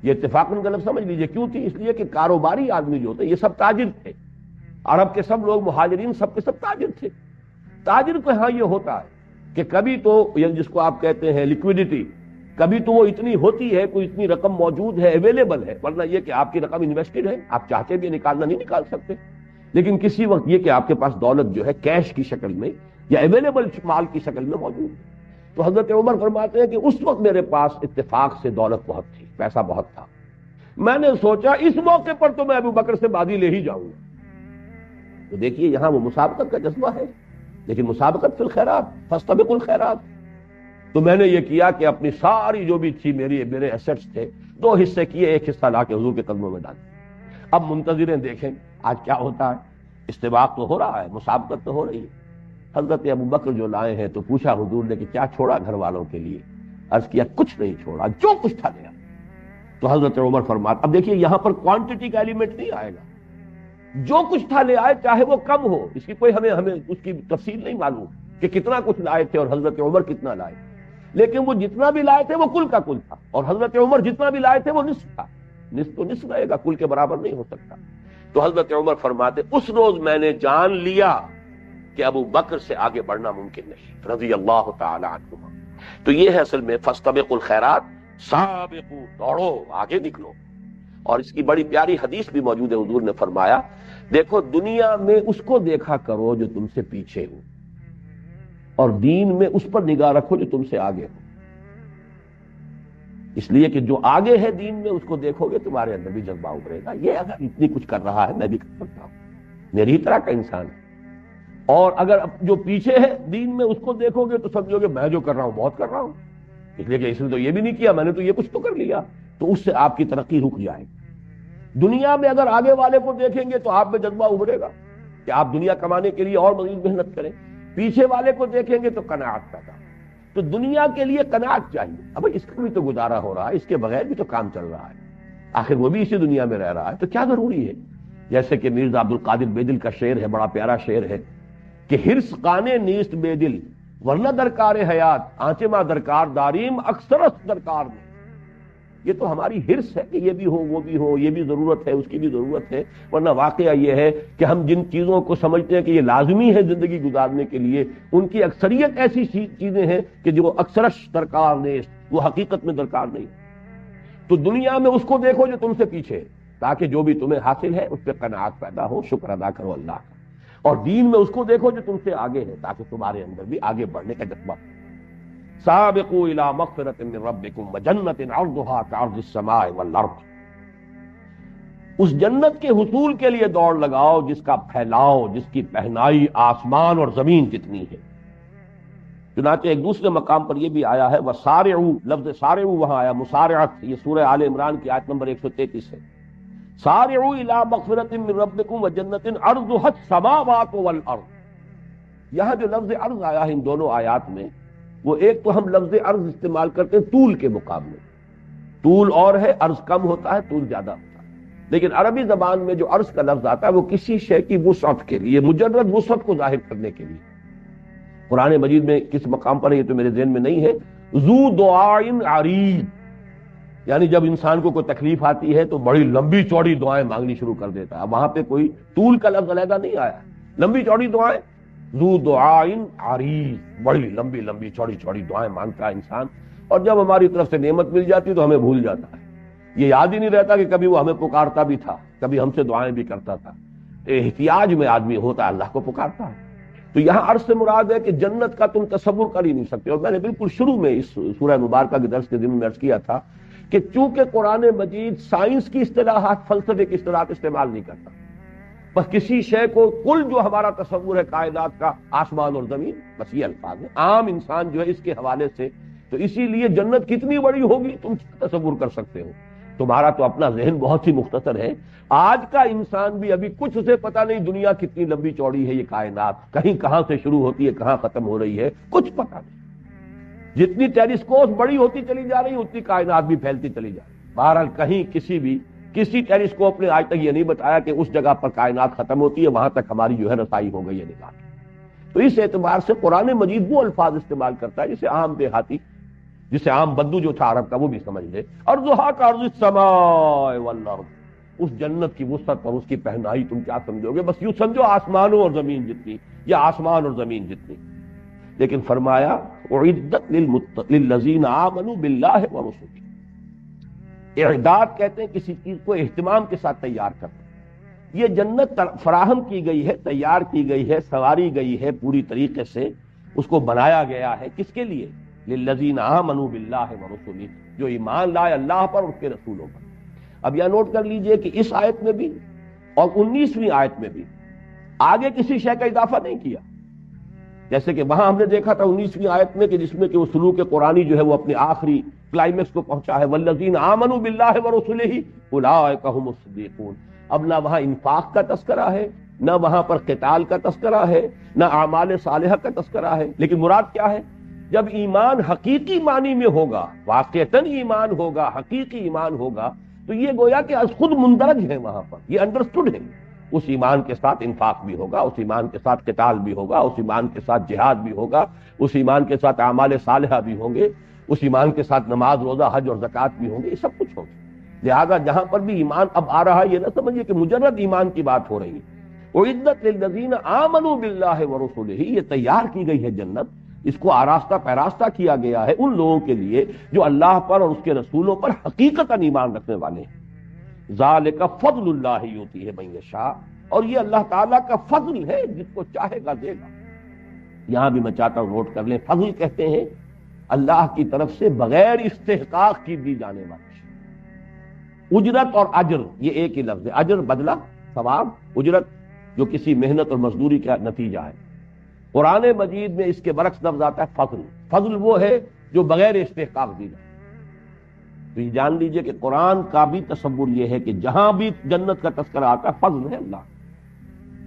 یہ اتفاقاً غلط سمجھ لیجئے، کیوں تھی؟ اس لیے کہ کاروباری آدمی جو ہوتے یہ سب تاجر تھے، عرب کے سب لوگ، مہاجرین سب کے سب تاجر تھے۔ تاجر کو ہاں یہ ہوتا ہے کہ کبھی تو جس کو آپ کہتے ہیں لیکویڈیٹی، کبھی تو وہ اتنی ہوتی ہے، کوئی اتنی رقم موجود ہے، اویلیبل ہے، ورنہ یہ کہ آپ کی رقم انویسٹڈ ہے، آپ چاہتے بھی نکالنا نہیں نکال سکتے، لیکن کسی وقت یہ کہ آپ کے پاس دولت جو ہے کیش کی شکل میں یا اویلیبل مال کی شکل میں موجود ہے۔ تو حضرت عمر فرماتے ہیں کہ اس وقت میرے پاس اتفاق سے دولت بہت تھی، پیسہ بہت تھا، میں نے سوچا اس موقع پر تو میں ابو بکر سے بازی لے ہی جاؤں گا۔ تو دیکھیے یہاں وہ مسابقت کا جذبہ ہے، لیکن مسابقت فی الخیرات، فاستبقوا الخیرات۔ تو میں نے یہ کیا کہ اپنی ساری جو بھی تھی میرے ایسٹس تھے، 2 حصے کیے، 1 حصہ لا کے حضور کے قدموں میں ڈال۔ اب منتظریں دیکھیں آج کیا ہوتا ہے، استباق تو ہو رہا ہے، مسابقت تو ہو رہی ہے۔ حضرت ابو بکر جو لائے ہیں تو پوچھا حضور نے کہ کیا چھوڑا گھر والوں کے لیے؟ عرض کیا کچھ نہیں چھوڑا، جو کچھ تھا لیا۔ تو حضرت عمر فرماتے، اب دیکھیے یہاں پر کوانٹٹی کا ایلیمنٹ نہیں آئے گا، جو کچھ تھا لے آئے، چاہے وہ کم ہو، اس کی کوئی ہمیں اس کی تفصیل نہیں معلوم کہ کتنا کچھ لائے تھے اور حضرت عمر کتنا لائے، لیکن وہ جتنا بھی لائے تھے وہ کل کا کل تھا، اور حضرت عمر جتنا بھی لائے تھے وہ نصف تھا، نصف تو نصف رہے گا، کل کے برابر نہیں ہو سکتا۔ تو حضرت عمر فرماتے اس روز میں نے جان لیا کہ ابو بکر سے آگے بڑھنا ممکن نہیں، رضی اللہ تعالی عنہما۔ تو یہ ہے اصل میں فاستبقوا الخیرات، سابقوا، دوڑو، آگے نکلو۔ اور اس کی بڑی پیاری حدیث بھی موجود ہے، حضور نے فرمایا دیکھو دنیا میں اس کو دیکھا کرو جو تم سے پیچھے ہو، اور دین میں اس پر نگاہ رکھو جو تم سے آگے ہو، اس لیے کہ جو آگے ہے دین میں اس کو دیکھو گے تمہارے اندر بھی جذبہ ابھرے گا، یہ اگر اتنی کچھ کر رہا ہے میں بھی کر سکتا ہوں، میری ہی طرح کا انسان ہے۔ اور اگر جو پیچھے ہے دین میں اس کو دیکھو گے تو سمجھو گے میں جو کر رہا ہوں بہت کر رہا ہوں، اس لیے کہ اس نے تو یہ بھی نہیں کیا، میں نے تو یہ کچھ تو کر لیا، تو اس سے آپ کی ترقی رک جائے گی۔ دنیا میں اگر آگے والے کو دیکھیں گے تو آپ میں جذبہ ابھرے گا کہ آپ دنیا کمانے کے لیے اور مزید محنت کریں، پیچھے والے کو دیکھیں گے تو قناعت پیدا۔ تو دنیا کے لیے قناعت چاہیے، اب اس کا بھی تو گزارا ہو رہا ہے، اس کے بغیر بھی تو کام چل رہا ہے، آخر وہ بھی اسی دنیا میں رہ رہا ہے، تو کیا ضروری ہے؟ جیسے کہ مرزا عبد القادر بے دل کا شعر ہے، بڑا پیارا شعر ہے کہ ہرس قانے نیست بے دل ورنہ درکار حیات آنچما درکار داریم اکثرت درکار میں۔ یہ تو ہماری ہرس ہے کہ یہ بھی ہو وہ بھی ہو، یہ بھی ضرورت ہے اس کی بھی ضرورت ہے، ورنہ واقعہ یہ ہے کہ ہم جن چیزوں کو سمجھتے ہیں کہ یہ لازمی ہے زندگی گزارنے کے لیے، ان کی اکثریت ایسی چیزیں ہیں کہ جو اکثرش درکار نیست، وہ حقیقت میں درکار نہیں۔ تو دنیا میں اس کو دیکھو جو تم سے پیچھے ہے، تاکہ جو بھی تمہیں حاصل ہے اس پہ قناعت پیدا ہو، شکر ادا کرو اللہ کا، اور دین میں اس کو دیکھو جو تم سے آگے ہے، تاکہ تمہارے اندر بھی آگے بڑھنے کا جذبہ۔ سابقوا الى مغفرۃ من ربکم وجنۃ عرضها كعرض السماء والارض، اس جنت کے حصول کے لیے دوڑ لگاؤ جس کا پھیلاؤ، جس کی پہنائی آسمان اور زمین جتنی ہے۔ چنانچہ ایک دوسرے مقام پر یہ بھی آیا ہے وسارعوا، لفظ سارعوا وہاں آیا مسارعت، یہ سورہ آل عمران کی آیت نمبر 133 ہے۔ سارعوا الى مغفرۃ من ربکم وجنۃ عرضها السماوات والارض، یہاں جو لفظ عرض آیا ہے ان دونوں آیات میں، وہ ایک تو ہم لفظ عرض استعمال کرتے ہیں طول کے مقابلے، طول اور ہے، عرض کم ہوتا ہے، طول زیادہ ہوتا ہے، لیکن عربی زبان میں جو عرض کا لفظ آتا ہے وہ کسی شے کی وسعت کے لیے، مجرد وسعت کو ظاہر کرنے کے لیے۔ قرآن مجید میں کس مقام پر ہے یہ تو میرے ذہن میں نہیں ہے، ذو دعائن عریض، یعنی جب انسان کو کوئی تکلیف آتی ہے تو بڑی لمبی چوڑی دعائیں مانگنی شروع کر دیتا ہے، وہاں پہ کوئی طول کا لفظ علیحدہ نہیں آیا، لمبی چوڑی دعائیں، ذو دعائن عریض، بڑی لمبی لمبی چوڑی چوڑی دعائیں مانگتا ہے انسان، اور جب ہماری طرف سے نعمت مل جاتی تو ہمیں بھول جاتا ہے، یہ یاد ہی نہیں رہتا کہ کبھی وہ ہمیں پکارتا بھی تھا، کبھی ہم سے دعائیں بھی کرتا تھا۔ احتیاج میں آدمی ہوتا ہے اللہ کو پکارتا ہے۔ تو یہاں عرض سے مراد ہے کہ جنت کا تم تصور کر ہی نہیں سکتے، اور میں نے بالکل شروع میں اس سورہ مبارکہ کے درس کے دن میں عرض کیا تھا کہ چونکہ قرآن مجید سائنس کی اصطلاحات، فلسفے کی اصطلاحات استعمال نہیں کرتا، بس کسی شے کو کل جو ہمارا تصور ہے کائنات کا، آسمان اور زمین، بس یہ الفاظ ہیں، عام انسان جو ہے اس کے حوالے سے، تو اسی لیے جنت کتنی بڑی ہوگی تم تصور کر سکتے ہو، تمہارا تو اپنا ذہن بہت ہی مختصر ہے۔ آج کا انسان بھی ابھی کچھ اسے پتہ نہیں دنیا کتنی لمبی چوڑی ہے، یہ کائنات کہیں کہاں سے شروع ہوتی ہے کہاں ختم ہو رہی ہے، کچھ پتہ نہیں۔ جتنی ٹیلیسکوپ بڑی ہوتی چلی جا رہی اتنی کائنات بھی پھیلتی چلی جا رہی۔ بہرحال کہیں کسی ٹیلیسکوپ نے آج تک یہ نہیں بتایا کہ اس جگہ پر کائنات ختم ہوتی ہے، وہاں تک ہماری جو ہے رسائی ہو گئی ہے نگاہ کی۔ تو اس اعتبار سے قرآن مجید وہ الفاظ استعمال کرتا ہے جسے عام دیہاتی، جسے عام بدو جو تھا عرب کا وہ بھی سمجھ لے۔ ارضھا کارض السماء والارض، اس جنت کی وسعت اور اس کی پہنائی تم کیا سمجھو گے، بس یوں سمجھو آسمانوں اور زمین جتنی، یا آسمان اور زمین جتنی۔ لیکن فرمایا اعدت للذین آمنوا باللہ ورسلہ، اعداد کہتے ہیں کسی چیز کو اہتمام کے ساتھ تیار کرنا۔ یہ جنت فراہم کی گئی ہے، تیار کی گئی ہے، سنواری گئی ہے پوری طریقے سے، اس کو بنایا گیا ہے کس کے لیے؟ للذین آمنوا باللہ ورسلہ، جو ایمان لائے اللہ پر اور اس کے رسولوں پر۔ اب یہ نوٹ کر لیجئے کہ اس آیت میں بھی اور 19ویں آیت میں بھی آگے کسی شے کا اضافہ نہیں کیا، جیسے کہ وہاں ہم نے دیکھا تھا 19ویں آیت میں کہ جس میں کہ وہ سلوک قرآنی جو ہے وہ اپنے آخری کلائمیکس کو پہنچا ہے، والذین آمنوا باللہ ورسلہ اولئک هم الصدیقون۔ اب نہ وہاں انفاق کا تذکرہ ہے، نہ وہاں پر قتال کا تذکرہ ہے، نہ اعمال صالحہ کا تذکرہ ہے، لیکن مراد کیا ہے؟ جب ایمان حقیقی معنی میں ہوگا، واقعتاً ایمان ہوگا، حقیقی ایمان ہوگا، تو یہ گویا کہ خود مندرج ہے وہاں پر، یہ انڈرسٹوڈ ہے۔ اس ایمان کے ساتھ انفاق بھی ہوگا، اس ایمان کے ساتھ قتال بھی ہوگا، اس ایمان کے ساتھ جہاد بھی ہوگا، اس ایمان کے ساتھ اعمال صالحہ بھی ہوں گے، اس ایمان کے ساتھ نماز، روزہ، حج اور زکوٰۃ بھی ہوں گے، یہ سب کچھ ہوگا۔ لہذا جہاں پر بھی ایمان اب آ رہا ہے، یہ نہ سمجھیے کہ مجرد ایمان کی بات ہو رہی ہے۔ اعدت للذین آمنوا باللہ ورسلہ، یہ تیار کی گئی ہے جنت، اس کو آراستہ پیراستہ کیا گیا ہے ان لوگوں کے لیے جو اللہ پر اور اس کے رسولوں پر حقیقتاً ایمان رکھنے والے ہیں۔ ذالک فضل اللہ یؤتیہ من یشاء، اور یہ اللہ تعالیٰ کا فضل ہے، جس کو چاہے گا دے گا۔ یہاں بھی میں چاہتا ہوں نوٹ کر لیں، فضل کہتے ہیں اللہ کی طرف سے بغیر استحقاق کی دی جانے والی۔ اجرت اور اجر یہ ایک ہی لفظ ہے، اجر بدلہ، ثواب، اجرت جو کسی محنت اور مزدوری کا نتیجہ ہے۔ قرآن مجید میں اس کے برعکس لفظ آتا ہے فضل۔ فضل وہ ہے جو بغیر استحقاق دی جائے۔ تو یہ جان لیجئے کہ قرآن کا بھی تصور یہ ہے کہ جہاں بھی جنت کا تذکرہ آتا ہے فضل ہے اللہ،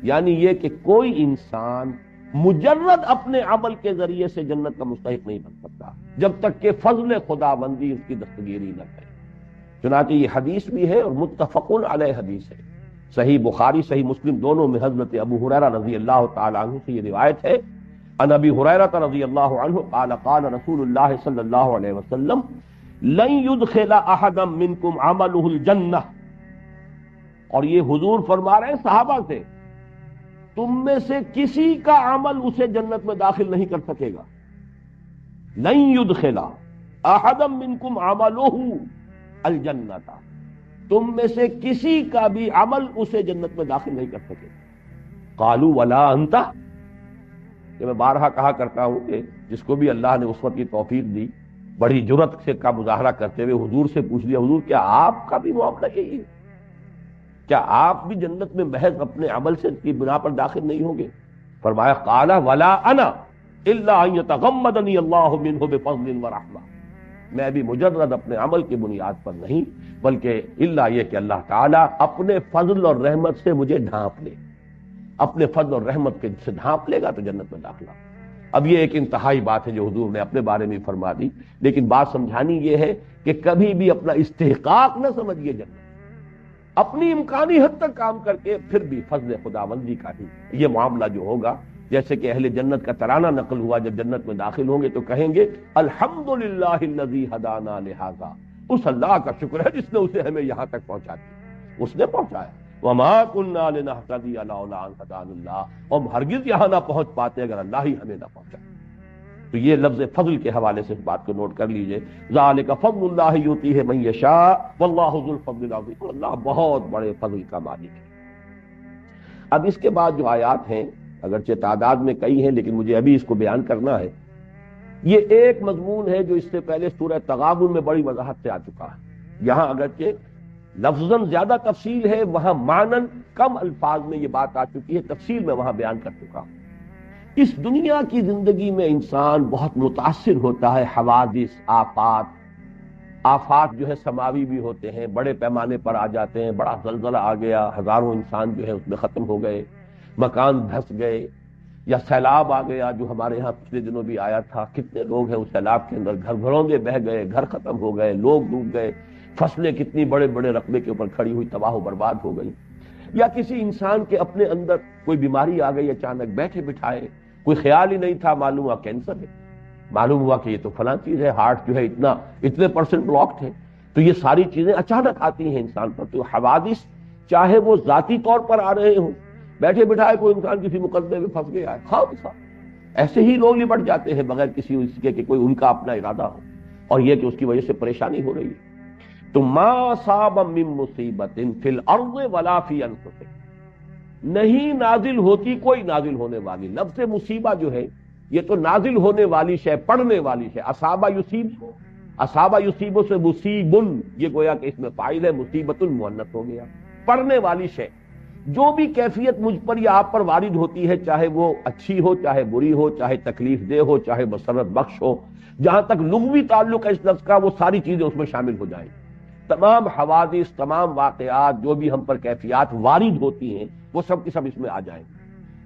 یعنی یہ کہ کوئی انسان مجرد اپنے عمل کے ذریعے سے جنت کا مستحق نہیں بن سکتا جب تک کہ فضل خداوندی اس کی دستگیری نہ کرے۔ چنانچہ یہ حدیث بھی ہے اور متفق علیہ حدیث ہے، صحیح بخاری صحیح مسلم دونوں میں حضرت ابو ہریرہ رضی اللہ تعالی عنہ سے یہ روایت ہے، ان ابی ہریرہ رضی اللہ عنہ قال قال رسول اللہ صلی اللہ علیہ وسلم لن يدخل احدا منکم عمله الجنہ، اور یہ حضور فرما رہے ہیں صحابہ سے، تم میں سے کسی کا عمل اسے جنت میں داخل نہیں کر سکے گا۔ لن يدخل احدا منکم عمله الجنہ، تم میں سے کسی کا بھی عمل اسے جنت میں داخل نہیں کر سکے۔ قالوا ولا انت، کہ میں بارہا کہا کرتا ہوں کہ جس کو بھی اللہ نے اس وقت کی توفیق دی، بڑی جرت سے کا مظاہرہ کرتے ہوئے حضور سے پوچھ لیا، حضور کیا آپ کا بھی معاملہ یہی ہے؟ کیا آپ بھی جنت میں محض اپنے عمل سے کی بنا پر داخل نہیں ہوں گے؟ فرمایا قال ولا انا الا ان يتغمدني الله منه بفضل ورحمہ، میں بھی مجرد اپنے عمل کی بنیاد پر نہیں بلکہ الا یہ کہ اللہ تعالیٰ اپنے فضل اور رحمت سے مجھے ڈھانپ لے، اپنے فضل اور رحمت کے سے ڈھانپ لے گا تو جنت میں داخلہ۔ اب یہ ایک انتہائی بات ہے جو حضور نے اپنے بارے میں فرما دی، لیکن بات سمجھانی یہ ہے کہ کبھی بھی اپنا استحقاق نہ سمجھیے جنت، اپنی امکانی حد تک کام کر کے پھر بھی فضل خداوندی کا ہی یہ معاملہ جو ہوگا، جیسے کہ اہل جنت کا ترانہ نقل ہوا، جب جنت میں داخل ہوں گے تو کہیں گے الحمدللہ الذی ہدانا لہذا، اس اللہ کا شکر ہے جس نے اسے ہمیں یہاں تک پہنچا دیا، اس نے پہنچایا۔ وما كنا لنهتدي لولا ان هدانا اللہ، ہم ہرگز یہاں نہ پہنچ پاتے اگر اللہ ہی ہمیں نہ پہنچائے۔ تو یہ لفظ فضل کے حوالے سے اس بات کو نوٹ کر لیجئے، ذالک فضل اللہ یؤتیہ من یشاء واللہ ذو الفضل العظیم، اللہ بہت بڑے فضل کا مالک ہے۔ اب اس کے بعد جو آیات ہیں اگرچہ تعداد میں کئی ہیں لیکن مجھے ابھی اس کو بیان کرنا ہے، یہ ایک مضمون ہے جو اس سے پہلے سورہ تغابن میں بڑی وضاحت سے آ چکا ہے۔ یہاں اگرچہ لفظاً زیادہ تفصیل ہے، وہاں معنن کم الفاظ میں یہ بات آ چکی ہے، تفصیل میں وہاں بیان کر چکا ہوں۔ اس دنیا کی زندگی میں انسان بہت متاثر ہوتا ہے، حوادث، آفات جو ہے سماوی بھی ہوتے ہیں، بڑے پیمانے پر آ جاتے ہیں، بڑا زلزلہ آ گیا، ہزاروں انسان جو ہے اس میں ختم ہو گئے، مکان دھس گئے، یا سیلاب آ گیا جو ہمارے ہاں پچھلے دنوں بھی آیا تھا، کتنے لوگ ہیں اس سیلاب کے اندر، گھر گھروندے بہہ گئے، گھر ختم ہو گئے، لوگ ڈوب گئے، فصلیں کتنی بڑے بڑے رقبے کے اوپر کھڑی ہوئی تباہ و برباد ہو گئی، یا کسی انسان کے اپنے اندر کوئی بیماری آ گئی اچانک بیٹھے بٹھائے، کوئی خیال ہی نہیں تھا، معلوم ہوا کینسر ہے، معلوم ہوا کہ یہ تو فلاں چیز ہے، ہارٹ جو ہے اتنے پرسنٹ بلاکڈ ہے۔ تو یہ ساری چیزیں اچانک آتی ہیں انسان پر، تو حوادث چاہے وہ ذاتی طور پر آ رہے ہوں، بیٹھے بٹھائے کوئی انسان کسی مقدمے میں پھنس گیا ہے، حادثہ ایسے ہی لوگ نپٹ جاتے ہیں بغیر کسی اس کے کہ کوئی ان کا اپنا ارادہ ہو، اور یہ کہ اس کی وجہ سے پریشانی ہو رہی ہے۔ تو ما صاب من مصیبت فی الارض ولا فی انفسکم، نہیں نازل ہوتی کوئی نازل ہونے والی، لفظ مصیبہ جو ہے یہ تو نازل ہونے والی شے، پڑھنے والی شے، اصابہ یصیب، اصابہ یصیب سے مصیبن، یہ گویا کہ اس میں فاعل ہے، مصیبت المؤنث ہو گیا، پڑھنے والی شے، جو بھی کیفیت مجھ پر یا آپ پر وارد ہوتی ہے، چاہے وہ اچھی ہو، چاہے بری ہو، چاہے تکلیف دہ ہو، چاہے مسرت بخش ہو، جہاں تک لغوی تعلق ہے اس لفظ کا وہ ساری چیزیں اس میں شامل ہو جائیں، تمام حوادث، تمام واقعات جو بھی ہم پر کیفیات وارد ہوتی ہیں وہ سب کی سب اس میں آ جائیں۔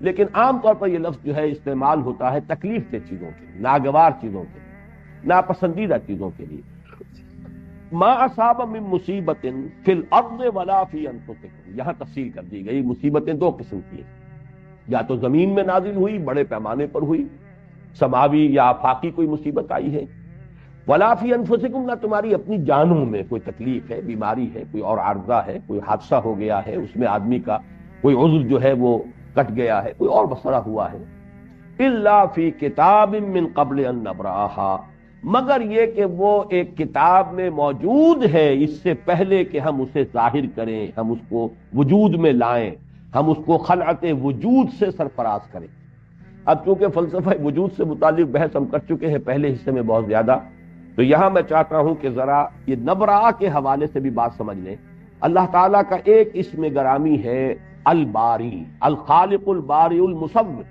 لیکن عام طور پر یہ لفظ جو ہے استعمال ہوتا ہے تکلیف دہ چیزوں کے، ناگوار چیزوں کے، ناپسندیدہ چیزوں کے لیے۔ ما اصاب من مصیبت فی الارض ولا فی انفسکم، یہاں تفصیل کر دی گئی، مصیبتیں دو قسم کی ہیں، یا تو زمین میں نازل ہوئی، بڑے پیمانے پر ہوئی، سماوی یا آفاقی کوئی مصیبت آئی ہے، ولا فی انفسکم، نہ تمہاری اپنی جانوں میں کوئی تکلیف ہے، بیماری ہے، کوئی اور عارضہ ہے، کوئی حادثہ ہو گیا ہے، اس میں آدمی کا کوئی عضو جو ہے وہ کٹ گیا ہے، کوئی اور مسئلہ ہوا ہے، الا فی کتاب من قبل ان نبرأہا، مگر یہ کہ وہ ایک کتاب میں موجود ہے اس سے پہلے کہ ہم اسے ظاہر کریں، ہم اس کو وجود میں لائیں، ہم اس کو خلعت وجود سے سرفراز کریں۔ اب چونکہ فلسفہ وجود سے متعلق بحث ہم کر چکے ہیں پہلے حصے میں بہت زیادہ، تو یہاں میں چاہتا ہوں کہ ذرا یہ نبرا کے حوالے سے بھی بات سمجھ لیں۔ اللہ تعالیٰ کا ایک اسم گرامی ہے الباری، الخالق الباری المصور،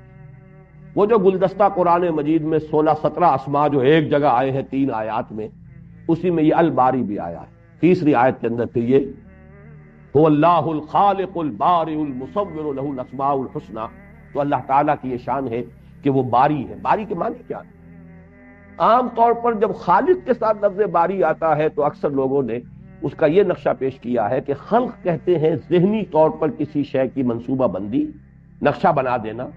وہ جو گلدستہ قرآن مجید میں 16-17 اسما جو ایک جگہ آئے ہیں 3 آیات میں، اسی میں یہ الباری بھی آیا ہے۔ تیسری آیت کے اندر پھر یہ هو اللہ الخالق البارئ المصور له الاسماء الحسنى، تو اللہ تعالیٰ کی یہ شان ہے کہ وہ باری ہے۔ باری کے معنی کیا ہے؟ عام طور پر جب خالق کے ساتھ لفظ باری آتا ہے تو اکثر لوگوں نے اس کا یہ نقشہ پیش کیا ہے کہ خلق کہتے ہیں ذہنی طور پر کسی شے کی منصوبہ بندی، نقشہ بنا دینا،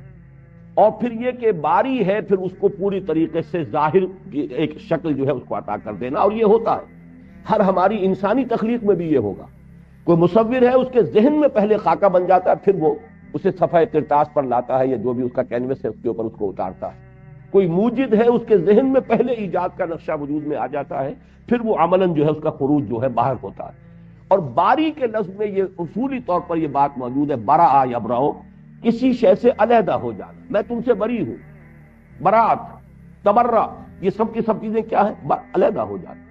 اور پھر یہ کہ باری ہے پھر اس کو پوری طریقے سے ظاہر کی ایک شکل جو ہے اس کو عطا کر دینا، اور یہ ہوتا ہے ہر ہماری انسانی تخلیق میں بھی یہ ہوگا۔ کوئی مصور ہے اس کے ذہن میں پہلے خاکہ بن جاتا ہے، پھر وہ اسے صفحہ کرتاس پر لاتا ہے یا جو بھی اس کا کینوس ہے اس کے اوپر اس کو اتارتا ہے۔ کوئی موجد ہے اس کے ذہن میں پہلے ایجاد کا نقشہ وجود میں آ جاتا ہے، پھر وہ عملاً جو ہے اس کا خروج جو ہے باہر ہوتا ہے۔ اور باری کے لفظ میں یہ اصولی طور پر یہ بات موجود ہے، برا یبرؤ، کسی شے سے علیحدہ ہو جانا، میں تم سے بری ہوں، برات، تبرع، یہ سب کی سب چیزیں کیا ہیں؟ علیحدہ ہو جانا۔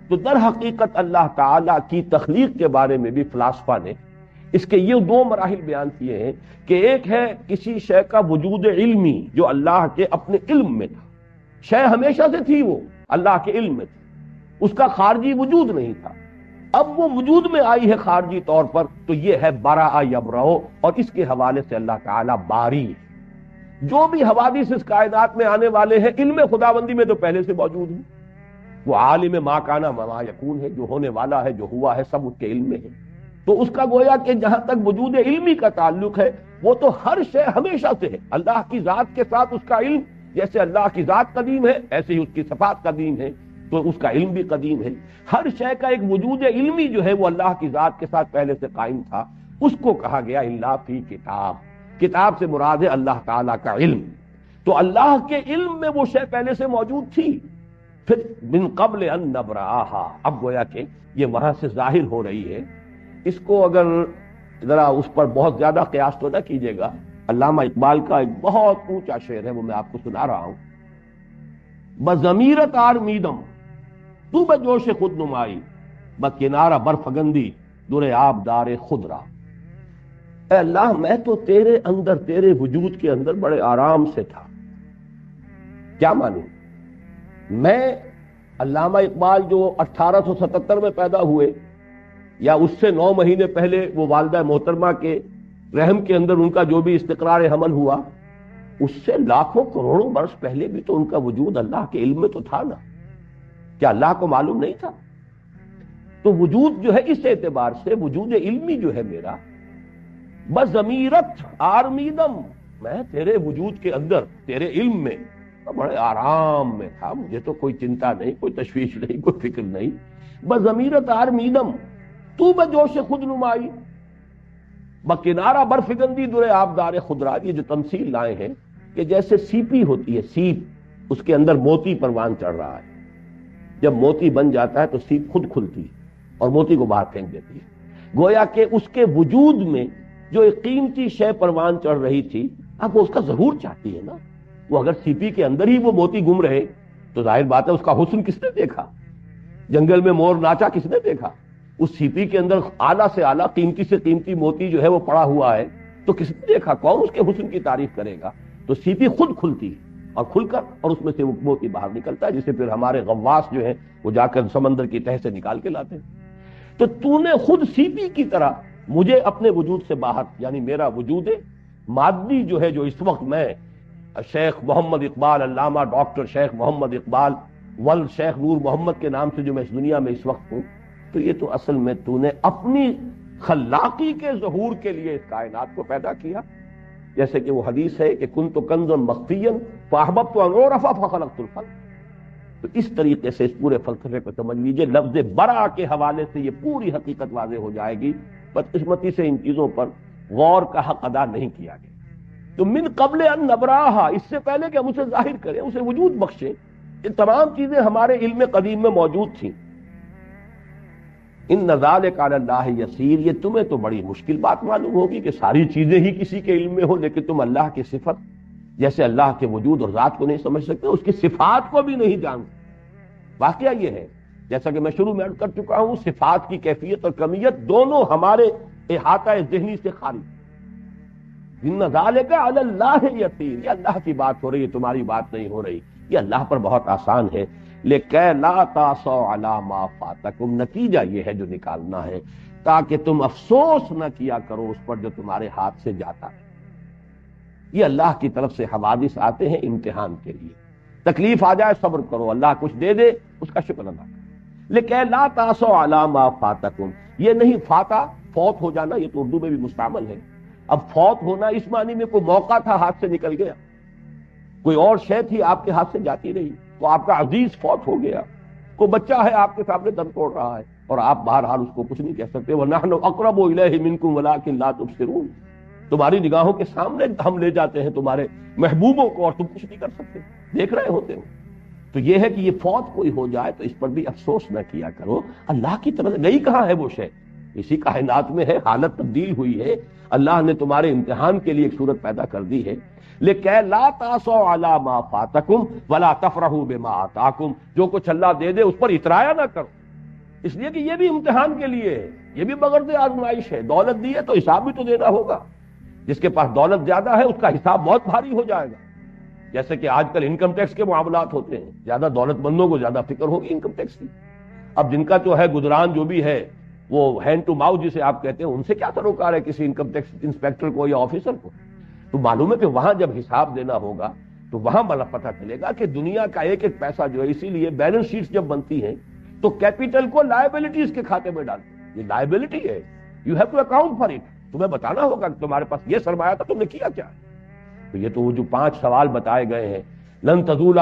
تو در حقیقت اللہ تعالیٰ کی تخلیق کے بارے میں بھی فلاسفہ نے اس کے یہ 2 مراحل بیان کیے ہیں کہ ایک ہے کسی شے کا وجود علمی جو اللہ کے اپنے علم میں تھا، شے ہمیشہ سے تھی، وہ اللہ کے علم میں تھی، اس کا خارجی وجود نہیں تھا، اب وہ وجود میں آئی ہے خارجی طور پر، تو یہ ہے برا یبرؤ، اور اس کے حوالے سے اللہ تعالیٰ باری ہے۔ جو بھی حوادث اس کائنات میں آنے والے ہیں علم خداوندی میں تو پہلے سے موجود ہیں، وہ عالم ما کان وما یکون ہے، جو ہونے والا ہے جو ہوا ہے سب اس کے علم میں ہے۔ تو اس کا گویا کہ جہاں تک وجود علمی کا تعلق ہے وہ تو ہر شے ہمیشہ سے ہے، اللہ کی ذات کے ساتھ اس کا علم، جیسے اللہ کی ذات قدیم ہے ایسے ہی اس کی صفات قدیم ہے، تو اس کا علم بھی قدیم ہے۔ ہر شے کا ایک وجود علمی جو ہے وہ اللہ کی ذات کے ساتھ پہلے سے قائم تھا، اس کو کہا گیا الا فی کتاب۔ کتاب سے مراد ہے اللہ تعالیٰ کا علم، تو اللہ کے علم میں وہ شے پہلے سے موجود تھی، پھر من قبل ان نبرأہا، اب گویا کہ یہ وہاں سے ظاہر ہو رہی ہے۔ اس کو اگر ذرا اس پر بہت زیادہ قیاس تو نہ کیجیے گا، علامہ اقبال کا ایک بہت اونچا شعر ہے وہ میں آپ کو سنا رہا ہوں۔ بضمیرت آرمیدم تو بجوش خود نمائی، بکنارہ برفگندی در آبدار خود را۔ اے اللہ میں تو تیرے اندر، تیرے وجود کے اندر بڑے آرام سے تھا۔ کیا مانوں میں؟ علامہ اقبال جو 1877 میں پیدا ہوئے یا اس سے 9 مہینے پہلے وہ والدہ محترمہ کے رحم کے اندر ان کا جو بھی استقرار حمل ہوا، اس سے لاکھوں کروڑوں برس پہلے بھی تو ان کا وجود اللہ کے علم میں تو تھا نا، کیا اللہ کو معلوم نہیں تھا؟ تو وجود جو ہے اس اعتبار سے وجود علمی جو ہے میرا، بضمیرت آرمیدم، میں تیرے وجود کے اندر تیرے علم میں بڑے آرام میں تھا، مجھے تو کوئی چنتا نہیں، کوئی تشویش نہیں، کوئی فکر نہیں۔ بضمیرت آرمیدم تو بجوش خود نمائی، بکنارہ برفگندی در آبدار خدرا۔ یہ جو تمثیل لائے ہیں کہ جیسے سیپی ہوتی ہے، سیپ، اس کے اندر موتی پروان چڑھ رہا ہے، جب موتی بن جاتا ہے تو سیپ خود کھلتی ہے اور موتی کو باہر پھینک دیتی ہے۔ گویا کہ اس کے وجود میں جو ایک قیمتی شے پروان چڑھ رہی تھی، اب وہ اس کا ظہور چاہتی ہے نا۔ وہ اگر سیپی کے اندر ہی وہ موتی گم رہے تو ظاہر بات ہے اس کا حسن کس نے دیکھا؟ جنگل میں مور ناچا کس نے دیکھا؟ اس سیپی کے اندر اعلیٰ سے اعلیٰ قیمتی سے قیمتی موتی جو ہے وہ پڑا ہوا ہے تو کس نے دیکھا؟ کون اس کے حسن کی تعریف کرے گا؟ تو سیپی خود کھلتی اور کھل کر اور اس میں سے وہ موتی باہر نکلتا ہے، جسے پھر ہمارے غواص جو ہیں وہ جا کر سمندر کی تہہ سے نکال کے لاتے ہیں۔ تو تو نے خود سیپی کی طرح مجھے اپنے وجود سے باہر، یعنی میرا وجود مادی جو ہے، جو اس وقت میں شیخ محمد اقبال، علامہ ڈاکٹر شیخ محمد اقبال ول شیخ نور محمد کے نام سے جو میں اس دنیا میں اس وقت ہوں، تو یہ تو اصل میں تو نے اپنی خلاقی کے ظہور کے لیے اس کائنات کو پیدا کیا۔ جیسے کہ وہ حدیث ہے کہ کنت کنزا مخفیا فاحببت ان اعرف فخلقت الخلق۔ تو اس طریقے سے اس پورے فلسفے کو سمجھ لیجئے، لفظ برا کے حوالے سے یہ پوری حقیقت واضح ہو جائے گی۔ بدقسمتی سے ان چیزوں پر غور کا حق ادا نہیں کیا گیا۔ تو من قبل ان نبراہا، اس سے پہلے کہ ہم اسے ظاہر کریں، اسے وجود بخشیں، یہ تمام چیزیں ہمارے علم قدیم میں موجود تھیں۔ ان ذالک علی اللہ یسیر، یہ تمہیں تو بڑی مشکل بات معلوم ہوگی کہ ساری چیزیں ہی کسی کے علم میں ہو، لیکن تم اللہ کی صفت، جیسے اللہ کے وجود اور ذات کو نہیں سمجھ سکتے، اس کی صفات کو بھی نہیں جانتے۔ واقعہ یہ ہے، جیسا کہ میں شروع میں عرض کر چکا ہوں، صفات کی کیفیت اور کمیت دونوں ہمارے احاطہ ذہنی سے خارج۔ ان ذالک علی اللہ یسیر، یہ اللہ کی بات ہو رہی ہے، تمہاری بات نہیں ہو رہی، یہ اللہ پر بہت آسان ہے. لِكَيْ لَا تَأْسَوْا عَلَىٰ مَا فَاتَكُمْ، نتیجہ یہ ہے جو نکالنا ہے، تاکہ تم افسوس نہ کیا کرو اس پر جو تمہارے ہاتھ سے جاتا ہے. یہ اللہ کی طرف سے حوادث آتے ہیں امتحان کے لیے. تکلیف آ جائے صبر کرو، اللہ کچھ دے دے اس کا شکر ادا کرو. لِكَيْ لَا تَأْسَوْا عَلَىٰ مَا فَاتَكُمْ، یہ نہیں فاتا فوت ہو جانا، یہ تو اردو میں بھی مستعمل ہے. اب فوت ہونا اس معنی میں کوئی موقع تھا ہاتھ سے نکل گیا، کوئی اور شے تھی آپ کے ہاتھ سے جاتی رہی، تو آپ کا عزیز فوت ہو گیا، کوئی بچہ ہے آپ کے سامنے دم توڑ رہا ہے اور آپ بہرحال اس کو کچھ نہیں کہہ سکتے. وَنَحْنُ أَقْرَبُ إِلَيْهِ مِنكُمْ وَلَٰكِن لَا تُبْصِرُونَ، تمہاری نگاہوں کے سامنے ہم لے جاتے ہیں تمہارے محبوبوں کو اور تم کچھ نہیں کر سکتے، دیکھ رہے ہوتے ہو. تو یہ ہے کہ یہ فوت کوئی ہو جائے تو اس پر بھی افسوس نہ کیا کرو. اللہ کی طرف گئی کہاں ہے وہ شے؟ اسی کائنات میں ہے، حالت تبدیل ہوئی ہے، اللہ نے تمہارے امتحان کے لیے ایک صورت پیدا کر دی ہے. لِكَيْ لَا تَأْسَوْا عَلَىٰ مَا فَاتَكُمْ وَلَا تَفْرَحُوا بِمَا آتَاكُمْ، جو کچھ اللہ دے دے اس پر اترایا نہ کرو، اس لیے کہ یہ بھی امتحان کے لیے ہے، یہ بھی بغرض آزمائش ہے. دولت دی ہے تو حساب بھی تو دینا ہوگا. جس کے پاس دولت زیادہ ہے اس کا حساب بہت بھاری ہو جائے گا. جیسے کہ آج کل انکم ٹیکس کے معاملات ہوتے ہیں، زیادہ دولت مندوں کو زیادہ فکر ہوگی انکم ٹیکس کی. اب جن کا جو ہے گزران جو بھی ہے وہ ہینڈ ٹو ماؤتھ جسے آپ کہتے ہیں، ان سے کیا سروکار ہے کسی انکم ٹیکس انسپیکٹر کو یا آفیسر کو؟ تو معلوم ہے کہ وہاں جب حساب دینا ہوگا تو وہاں پتہ چلے گا کہ دنیا کا ایک ایک پیسہ جو ہے، اسی لیے بیلنس شیٹس جب بنتی ہیں تو کیپٹل کو لائبلٹیز کے کھاتے میں ڈالتے ہیں. یہ لائبلٹی ہے، you have to account for it. تمہیں بتانا ہوگا کہ تمہارے پاس یہ سرمایہ تھا، تم نے کیا کیا. تو یہ تو وہ جو 5 سوال بتائے گئے ہیں، لن تزولا